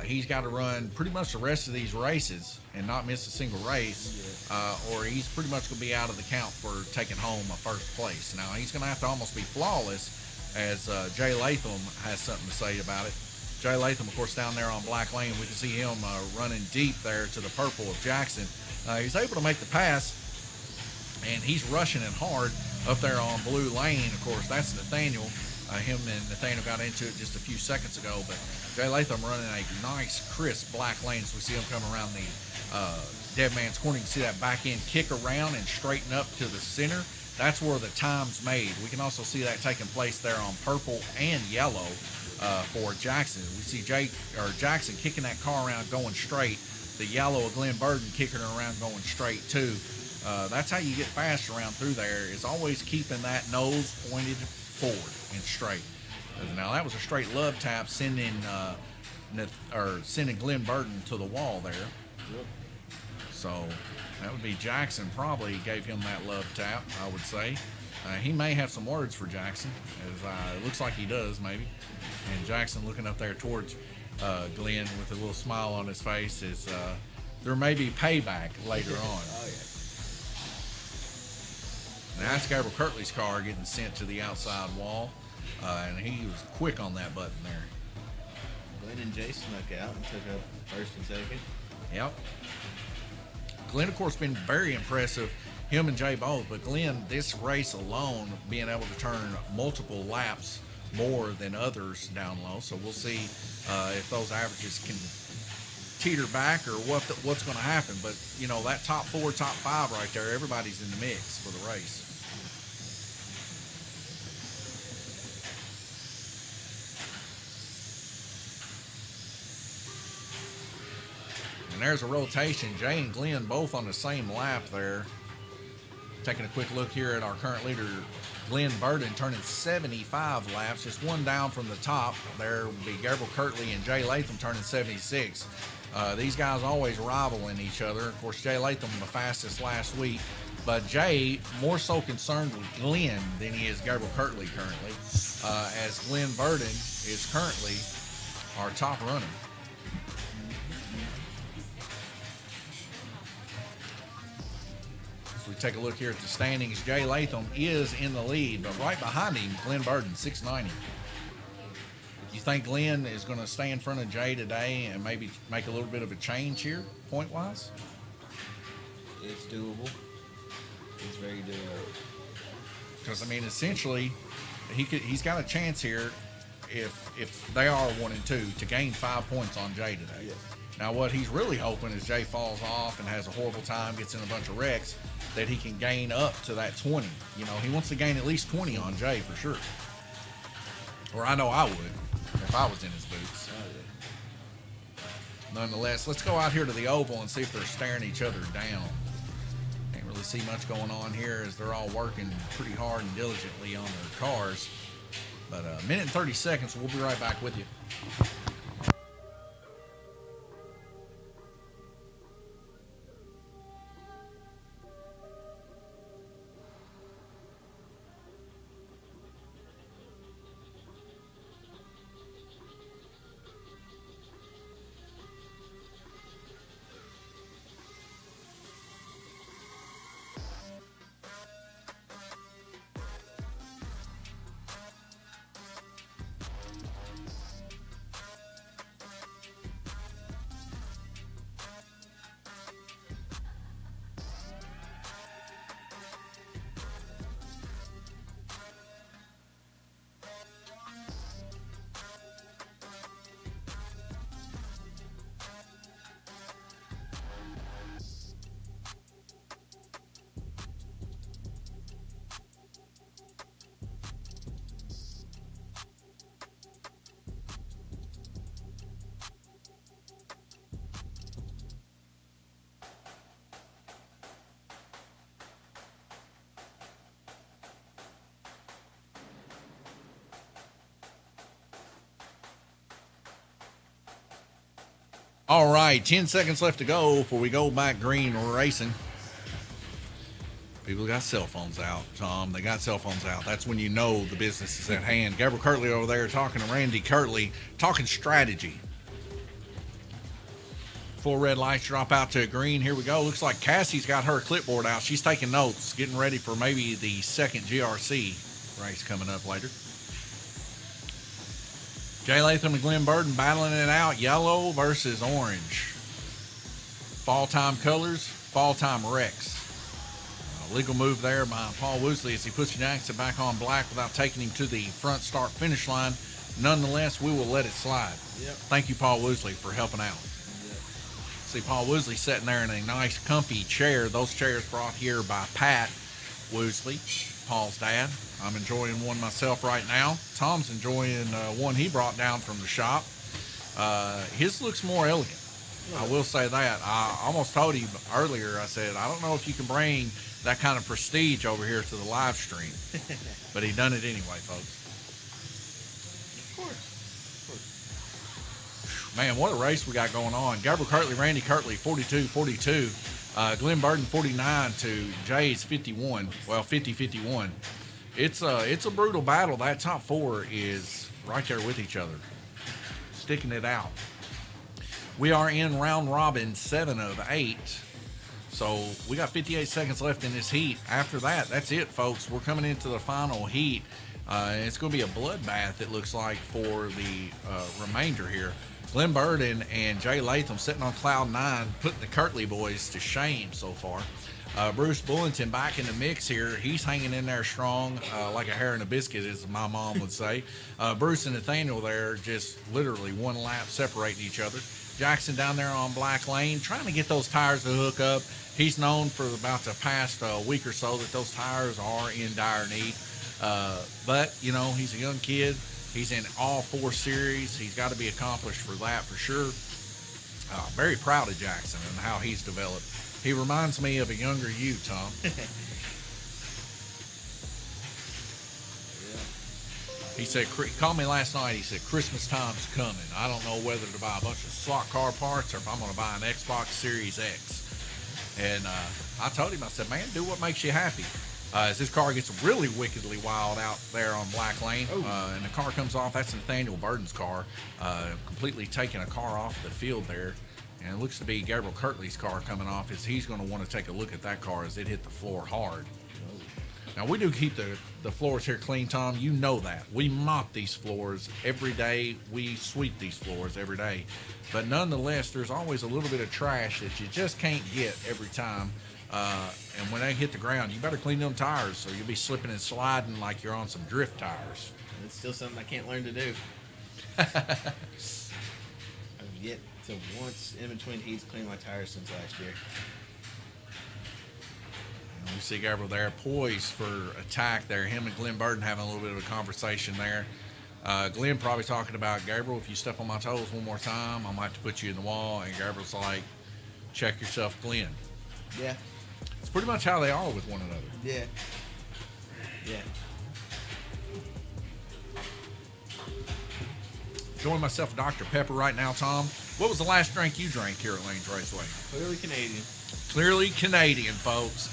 he's got to run pretty much the rest of these races and not miss a single race, or he's pretty much going to be out of the count for taking home a first place. Now, he's going to have to almost be flawless, as Jay Latham has something to say about it. Jay Latham, of course, down there on Black Lane, we can see him running deep there to the purple of Jackson. He's able to make the pass, and he's rushing it hard up there on Blue Lane. Of course, that's Nathaniel. Him and Nathaniel got into it just a few seconds ago, but Jay Latham running a nice, crisp Black Lane. So we see him come around the Dead Man's Corner. You can see that back end kick around and straighten up to the center. That's where the time's made. We can also see that taking place there on purple and yellow for Jackson. We see Jackson kicking that car around going straight. The yellow of Glenn Burden kicking her around going straight too. That's how you get fast around through there, is always keeping that nose pointed forward and straight. Now that was a straight love tap, sending Glenn Burden to the wall there. Yep. So that would be Jackson probably gave him that love tap, I would say. He may have some words for Jackson, as it looks like he does maybe. And Jackson looking up there towards Glenn with a little smile on his face, is there may be payback later on. Oh, yeah. Now that's Gabriel Kirtley's car getting sent to the outside wall, and he was quick on that button there. Glenn and Jay snuck out and took up first and second. Yep. Glenn, of course, been very impressive, him and Jay both, but Glenn, this race alone, being able to turn multiple laps more than others down low. So we'll see if those averages can teeter back or what's going to happen. But, you know, that top 4, top 5 right there, everybody's in the mix for the race. And there's a rotation. Jay and Glenn both on the same lap there. Taking a quick look here at our current leader, Glenn Burden, turning 75 laps, just one down from the top. There will be Gabriel Kirtley and Jay Latham turning 76. These guys always rivaling each other. Of course, Jay Latham the fastest last week, but Jay more so concerned with Glenn than he is Gabriel Kirtley currently, as Glenn Burden is currently our top runner. We take a look here at the standings. Jay Latham is in the lead, but right behind him, Glenn Burden, 690. You think Glenn is going to stay in front of Jay today and maybe make a little bit of a change here, point-wise? It's doable. It's very doable. Because, I mean, essentially, he's got a chance here if they are 1 and 2 to gain 5 points on Jay today. Yeah. Now, what he's really hoping is Jay falls off and has a horrible time, gets in a bunch of wrecks, that he can gain up to that 20. You know, he wants to gain at least 20 on Jay for sure. Or I know I would if I was in his boots. Oh, yeah. Nonetheless, let's go out here to the oval and see if they're staring each other down. Can't really see much going on here as they're all working pretty hard and diligently on their cars. But a minute and 30 seconds, we'll be right back with you. All right, 10 seconds left to go before we go back green racing. People got cell phones out, Tom. They got cell phones out. That's when you know the business is at hand. Gabriel Kirtley over there talking to Randy Kirtley, talking strategy. Full red lights drop out to a green. Here we go. Looks like Cassie's got her clipboard out. She's taking notes, getting ready for maybe the second GRC race coming up later. Jay Latham and Glenn Burden battling it out. Yellow versus orange. Fall time colors, fall time wrecks. Legal move there by Paul Woosley as he puts Jackson back on black without taking him to the front start finish line. Nonetheless, we will let it slide. Yep. Thank you, Paul Woosley, for helping out. See Paul Woosley sitting there in a nice, comfy chair. Those chairs brought here by Pat Woosley, Paul's dad. I'm enjoying one myself right now. Tom's enjoying one he brought down from the shop. His looks more elegant. I will say that. I almost told him earlier, I said, I don't know if you can bring that kind of prestige over here to the live stream. But he done it anyway, folks. Man, what a race we got going on. Gabriel Kirtley, Randy Kirtley, 42-42. Glenn Burden, 49 to Jay's 51. Well, 50-51. It's a brutal battle. That top four is right there with each other, sticking it out. We are in round robin 7 of 8. So we got 58 seconds left in this heat. After that, that's it, folks. We're coming into the final heat. It's going to be a bloodbath, it looks like, for the remainder here. Glenn Burden and Jay Latham sitting on cloud 9, putting the Kirtley boys to shame so far. Bruce Bullington back in the mix here. He's hanging in there strong, like a hair in a biscuit, as my mom would say. Bruce and Nathaniel there just literally one lap separating each other. Jackson down there on Black Lane trying to get those tires to hook up. He's known for about the past week or so that those tires are in dire need. But, you know, he's a young kid. He's in all 4 series. He's got to be accomplished for that for sure. Very proud of Jackson and how he's developed. He reminds me of a younger you, Tom. He said, he called me last night. He said, Christmas time's coming. I don't know whether to buy a bunch of slot car parts or if I'm going to buy an Xbox Series X. And I told him, I said, man, do what makes you happy. As this car gets really wickedly wild out there on Black Lane, and the car comes off, that's Nathaniel Burden's car, completely taking a car off the field there. And it looks to be Gabriel Kirtley's car coming off, as he's going to want to take a look at that car as it hit the floor hard. Now, we do keep the floors here clean, Tom. You know that. We mop these floors every day. We sweep these floors every day. But nonetheless, there's always a little bit of trash that you just can't get every time. And when they hit the ground, you better clean them tires so you'll be slipping and sliding like you're on some drift tires. It's still something I can't learn to do. I've yet to once in between heats clean my tires since last year. You see Gabriel there, poised for attack there. Him and Glenn Burden having a little bit of a conversation there. Glenn probably talking about, Gabriel, if you step on my toes one more time, I might have to put you in the wall. And Gabriel's like, check yourself, Glenn. Yeah. It's pretty much how they are with one another. Yeah. Yeah. Enjoying myself a Dr. Pepper right now, Tom. What was the last drink you drank here at Lanes Raceway? Clearly Canadian. Clearly Canadian, folks.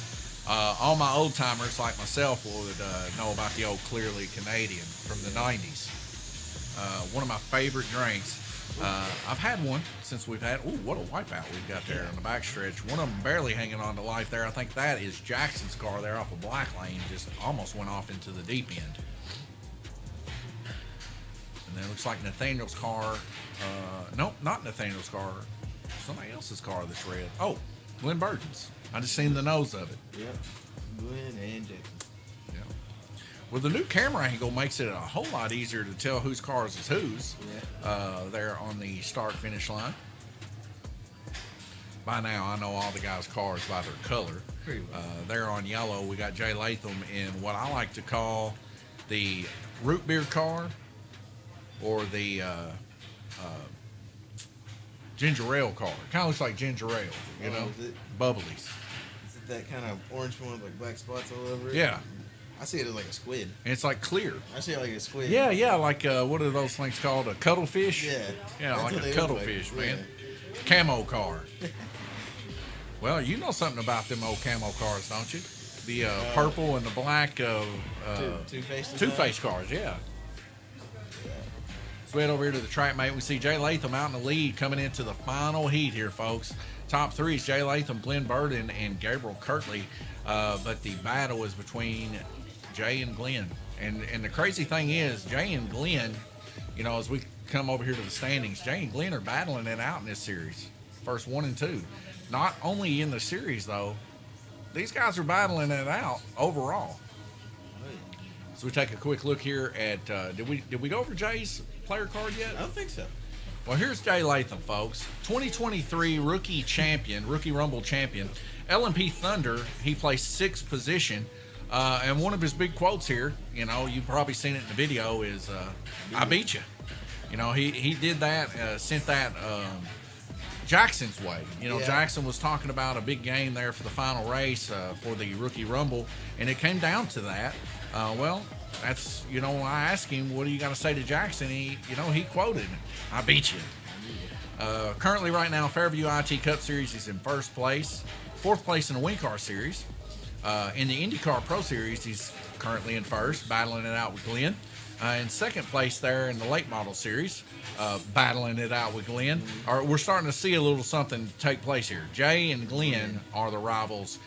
All my old timers like myself would know about the old Clearly Canadian from the 90s. One of my favorite drinks. I've had one since we've had. Ooh, what a wipeout we've got there on the backstretch. One of them barely hanging on to life there. I think that is Jackson's car there off of Black Lane. Just almost went off into the deep end. And then it looks like Nathaniel's car. Nope, not Nathaniel's car. Somebody else's car that's red. Oh, Glenn Burden's. I just seen the nose of it. Yep. Glenn and Jackson. Yeah. Well, the new camera angle makes it a whole lot easier to tell whose cars is whose. Yeah. There on the start-finish line. By now, I know all the guys' cars by their color. Pretty well. There on yellow, we got Jay Latham in what I like to call the root beer car or the ginger ale car. It kind of looks like ginger ale, you know? Bubblies. Is it that kind of orange one with like black spots all over it? Yeah. I see it as like a squid. And it's like clear. I see it like a squid. Yeah, like what are those things called? A cuttlefish? Yeah. Yeah, That's like a cuttlefish, like, man. Yeah. Camo car. Well, you know something about them old camo cars, don't you? The purple and the black two-faced two-faced cars, yeah. So we head over here to the track, mate. We see Jay Latham out in the lead coming into the final heat here, folks. Top three is Jay Latham, Glenn Burden, and Gabriel Kirtley. But the battle is between Jay and Glenn. And the crazy thing is, Jay and Glenn, you know, as we come over here to the standings, Jay and Glenn are battling it out in this series. First 1 and 2. Not only in the series, though, these guys are battling it out overall. So we take a quick look here at, did we go over Jay's player card yet? I don't think so. Well, here's Jay Latham, folks. 2023 rookie Rumble champion. LMP Thunder, he placed 6th position. And one of his big quotes here, you know, you've probably seen it in the video, is, I beat you. You know, he did that, sent that Jackson's way. You know, Jackson was talking about a big game there for the final race for the Rookie Rumble, and it came down to that. Well, that's, you know, I asked him, what do you got to say to Jackson? He quoted, I beat you. Currently right now, Fairview IT Cup Series, he's in 1st place. 4th place in the WinCar Series. In the IndyCar Pro Series, he's currently in 1st, battling it out with Glenn. In 2nd place there in the Late Model Series, battling it out with Glenn. We're starting to see a little something take place here. Jay and Glenn are the rivals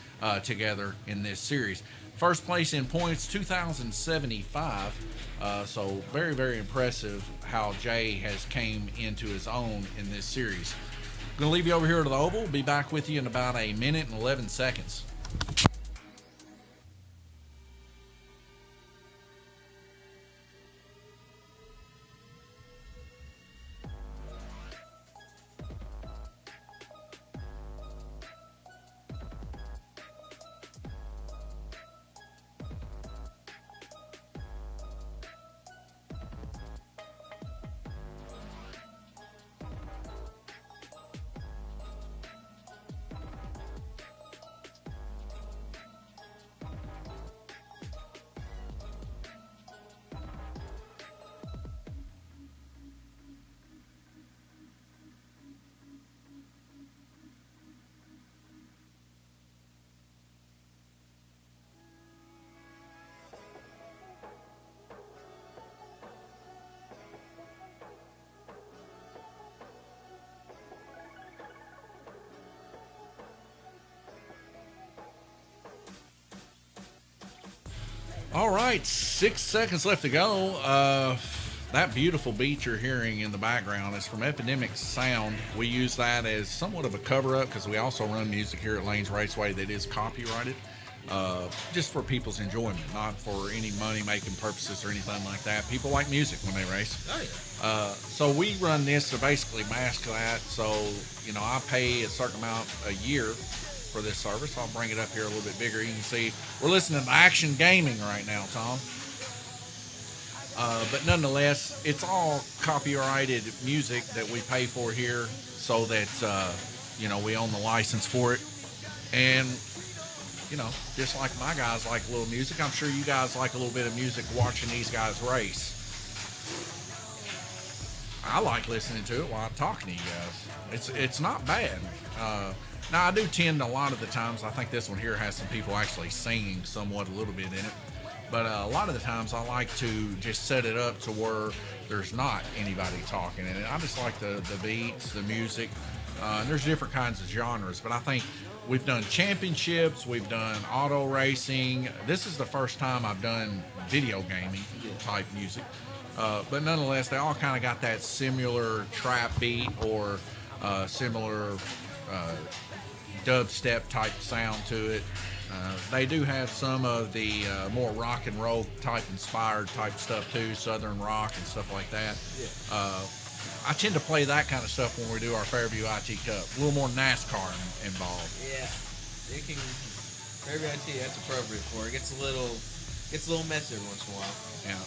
together in this series. 1st place in points, 2,075. So very, very impressive how Jay has came into his own in this series. I'm going to leave you over here to the Oval. Be back with you in about a minute and 11 seconds. All right, 6 seconds left to go. That beautiful beat you're hearing in the background is from Epidemic Sound. We use that as somewhat of a cover-up because we also run music here at Lanes Raceway that is copyrighted, just for people's enjoyment, not for any money-making purposes or anything like that. People like music when they race. Oh, yeah. So we run this to basically mask that. So, you know, I pay a certain amount a year for this service. I'll bring it up here a little bit bigger. You can see we're listening to Action Gaming right now, Tom. But nonetheless, it's all copyrighted music that we pay for here so that, you know, we own the license for it. And, you know, just like my guys like a little music, I'm sure you guys like a little bit of music watching these guys race. I like listening to it while I'm talking to you guys. It's not bad. Now, I do tend a lot of the times, I think this one here has some people actually singing somewhat a little bit in it. But a lot of the times I like to just set it up to where there's not anybody talking in it. I just like the beats, the music. And there's different kinds of genres. But I think we've done championships, we've done auto racing. This is the first time I've done video gaming type music. But nonetheless, they all kind of got that similar trap beat or similar dubstep type sound to it. They do have some of the more rock and roll type inspired type stuff too, southern rock and stuff like that. I tend to play that kind of stuff when we do our Fairview IT Cup. A little more NASCAR involved. Yeah, it can. Fairview IT, that's appropriate for it. Gets a little messy every once in a while. Yeah.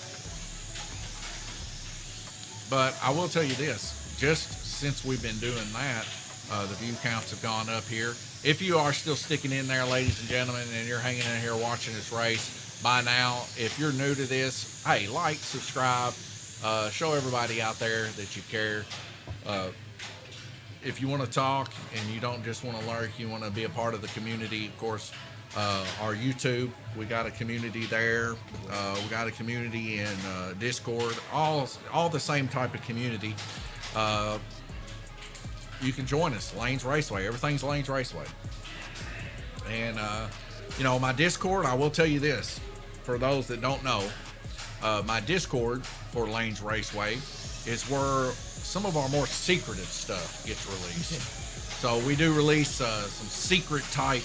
But I will tell you this: just since we've been doing that, the view counts have gone up here. If you are still sticking in there, ladies and gentlemen, and you're hanging in here watching this race, by now, if you're new to this, hey, like, subscribe, show everybody out there that you care. If you want to talk and you don't just want to lurk, you want to be a part of the community, of course, our YouTube. We got a community there. We got a community in Discord. All the same type of community. You can join us. Lanes Raceway. Everything's Lanes Raceway. And my Discord. I will tell you this, for those that don't know, my Discord for Lanes Raceway is where some of our more secretive stuff gets released. So we do release some secret type.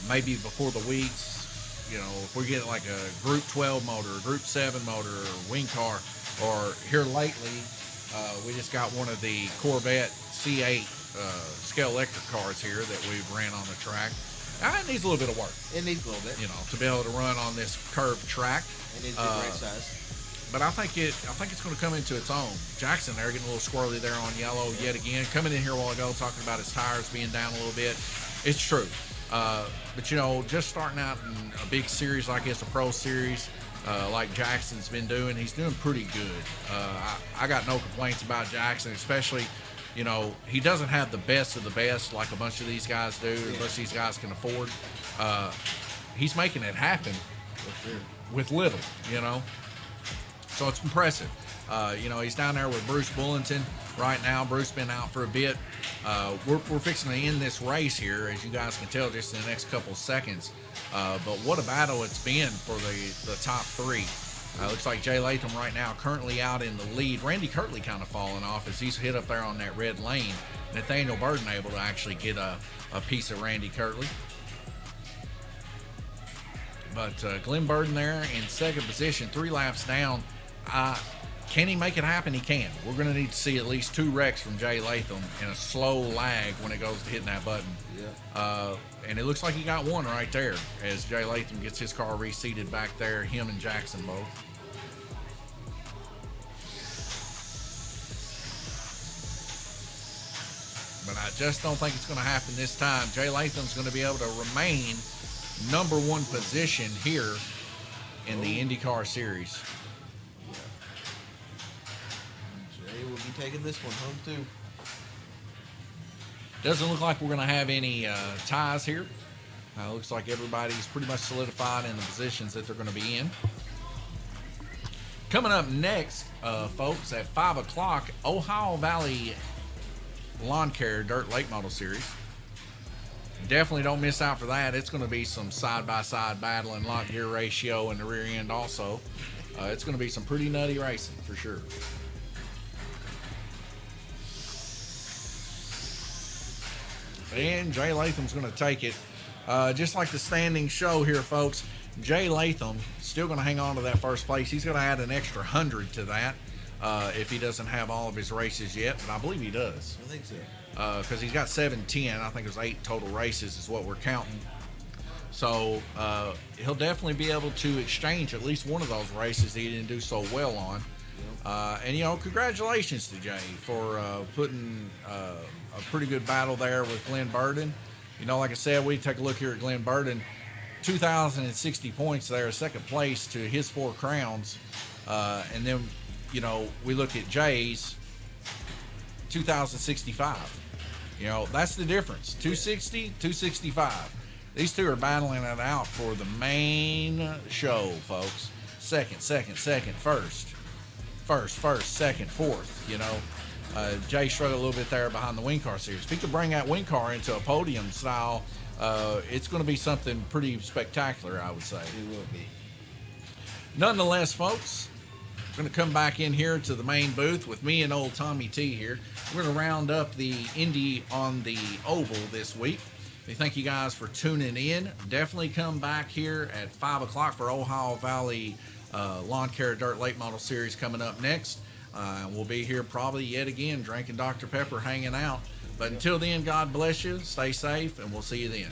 Maybe before the weeks, if we get like a Group 12 motor, a Group 7 motor, or wing car, or here lately, we just got one of the Corvette C8 scale electric cars here that we've ran on the track. It needs a little bit of work. It needs a little bit. To be able to run on this curved track. It needs to be right size. But I think it's going to come into its own. Jackson there getting a little squirrely there on yellow yet again. Coming in here a while ago talking about his tires being down a little bit. It's true. But just starting out in a big series like this, a pro series, like Jackson's been doing, he's doing pretty good. I got no complaints about Jackson, especially, he doesn't have the best of the best like a bunch of these guys do, a bunch of these guys can afford. He's making it happen with little, So it's impressive. He's down there with Bruce Bullington right now. Bruce been out for a bit. We're fixing to end this race here, as you guys can tell just in the next couple of seconds. But what a battle it's been for the top three. Looks like Jay Latham right now currently out in the lead. Randy Kirtley kind of falling off as he's hit up there on that red lane. Nathaniel Burden able to actually get a piece of Randy Kirtley. But Glenn Burden there in second position, 3 laps down. Can he make it happen? He can. We're going to need to see at least 2 wrecks from Jay Latham and a slow lag when it goes to hitting that button. Yeah. And it looks like he got one right there as Jay Latham gets his car reseated back there, him and Jackson both. But I just don't think it's going to happen this time. Jay Latham's going to be able to remain number 1 position here in the IndyCar series. We'll be taking this one home too. Doesn't look like we're going to have any ties here. Looks like everybody's pretty much solidified in the positions that they're going to be in. Coming up next, folks, at 5 o'clock, Ohio Valley Lawn Care Dirt Late Model Series. Definitely don't miss out for that. It's going to be some side-by-side battle and lock gear ratio in the rear end also. It's going to be some pretty nutty racing for sure. And Jay Latham's going to take it. Just like the standings show here, folks, Jay Latham still going to hang on to that first place. He's going to add an extra 100 to that if he doesn't have all of his races yet, but I believe he does. I think so. Because he's got 710. I think it was 8 total races is what we're counting. So he'll definitely be able to exchange at least one of those races that he didn't do so well on. And congratulations to Jay for putting a pretty good battle there with Glenn Burden. Like I said, we take a look here at Glenn Burden, 2,060 points there, second place to his 4 crowns. And then, we look at Jay's 2,065. That's the difference. 260, 265. These two are battling it out for the main show, folks. Second, first, second, fourth, Jay struggled a little bit there behind the wing car series. If he could bring that wing car into a podium style, it's going to be something pretty spectacular, I would say. It will be. Nonetheless, folks, we're going to come back in here to the main booth with me and old Tommy T here. We're going to round up the Indy on the oval this week. We thank you guys for tuning in. Definitely come back here at 5 o'clock for Ohio Valley Lawn Care Dirt Late Model Series coming up next. We'll be here probably yet again drinking Dr. Pepper, hanging out. But until then, God bless you, stay safe, and we'll see you then.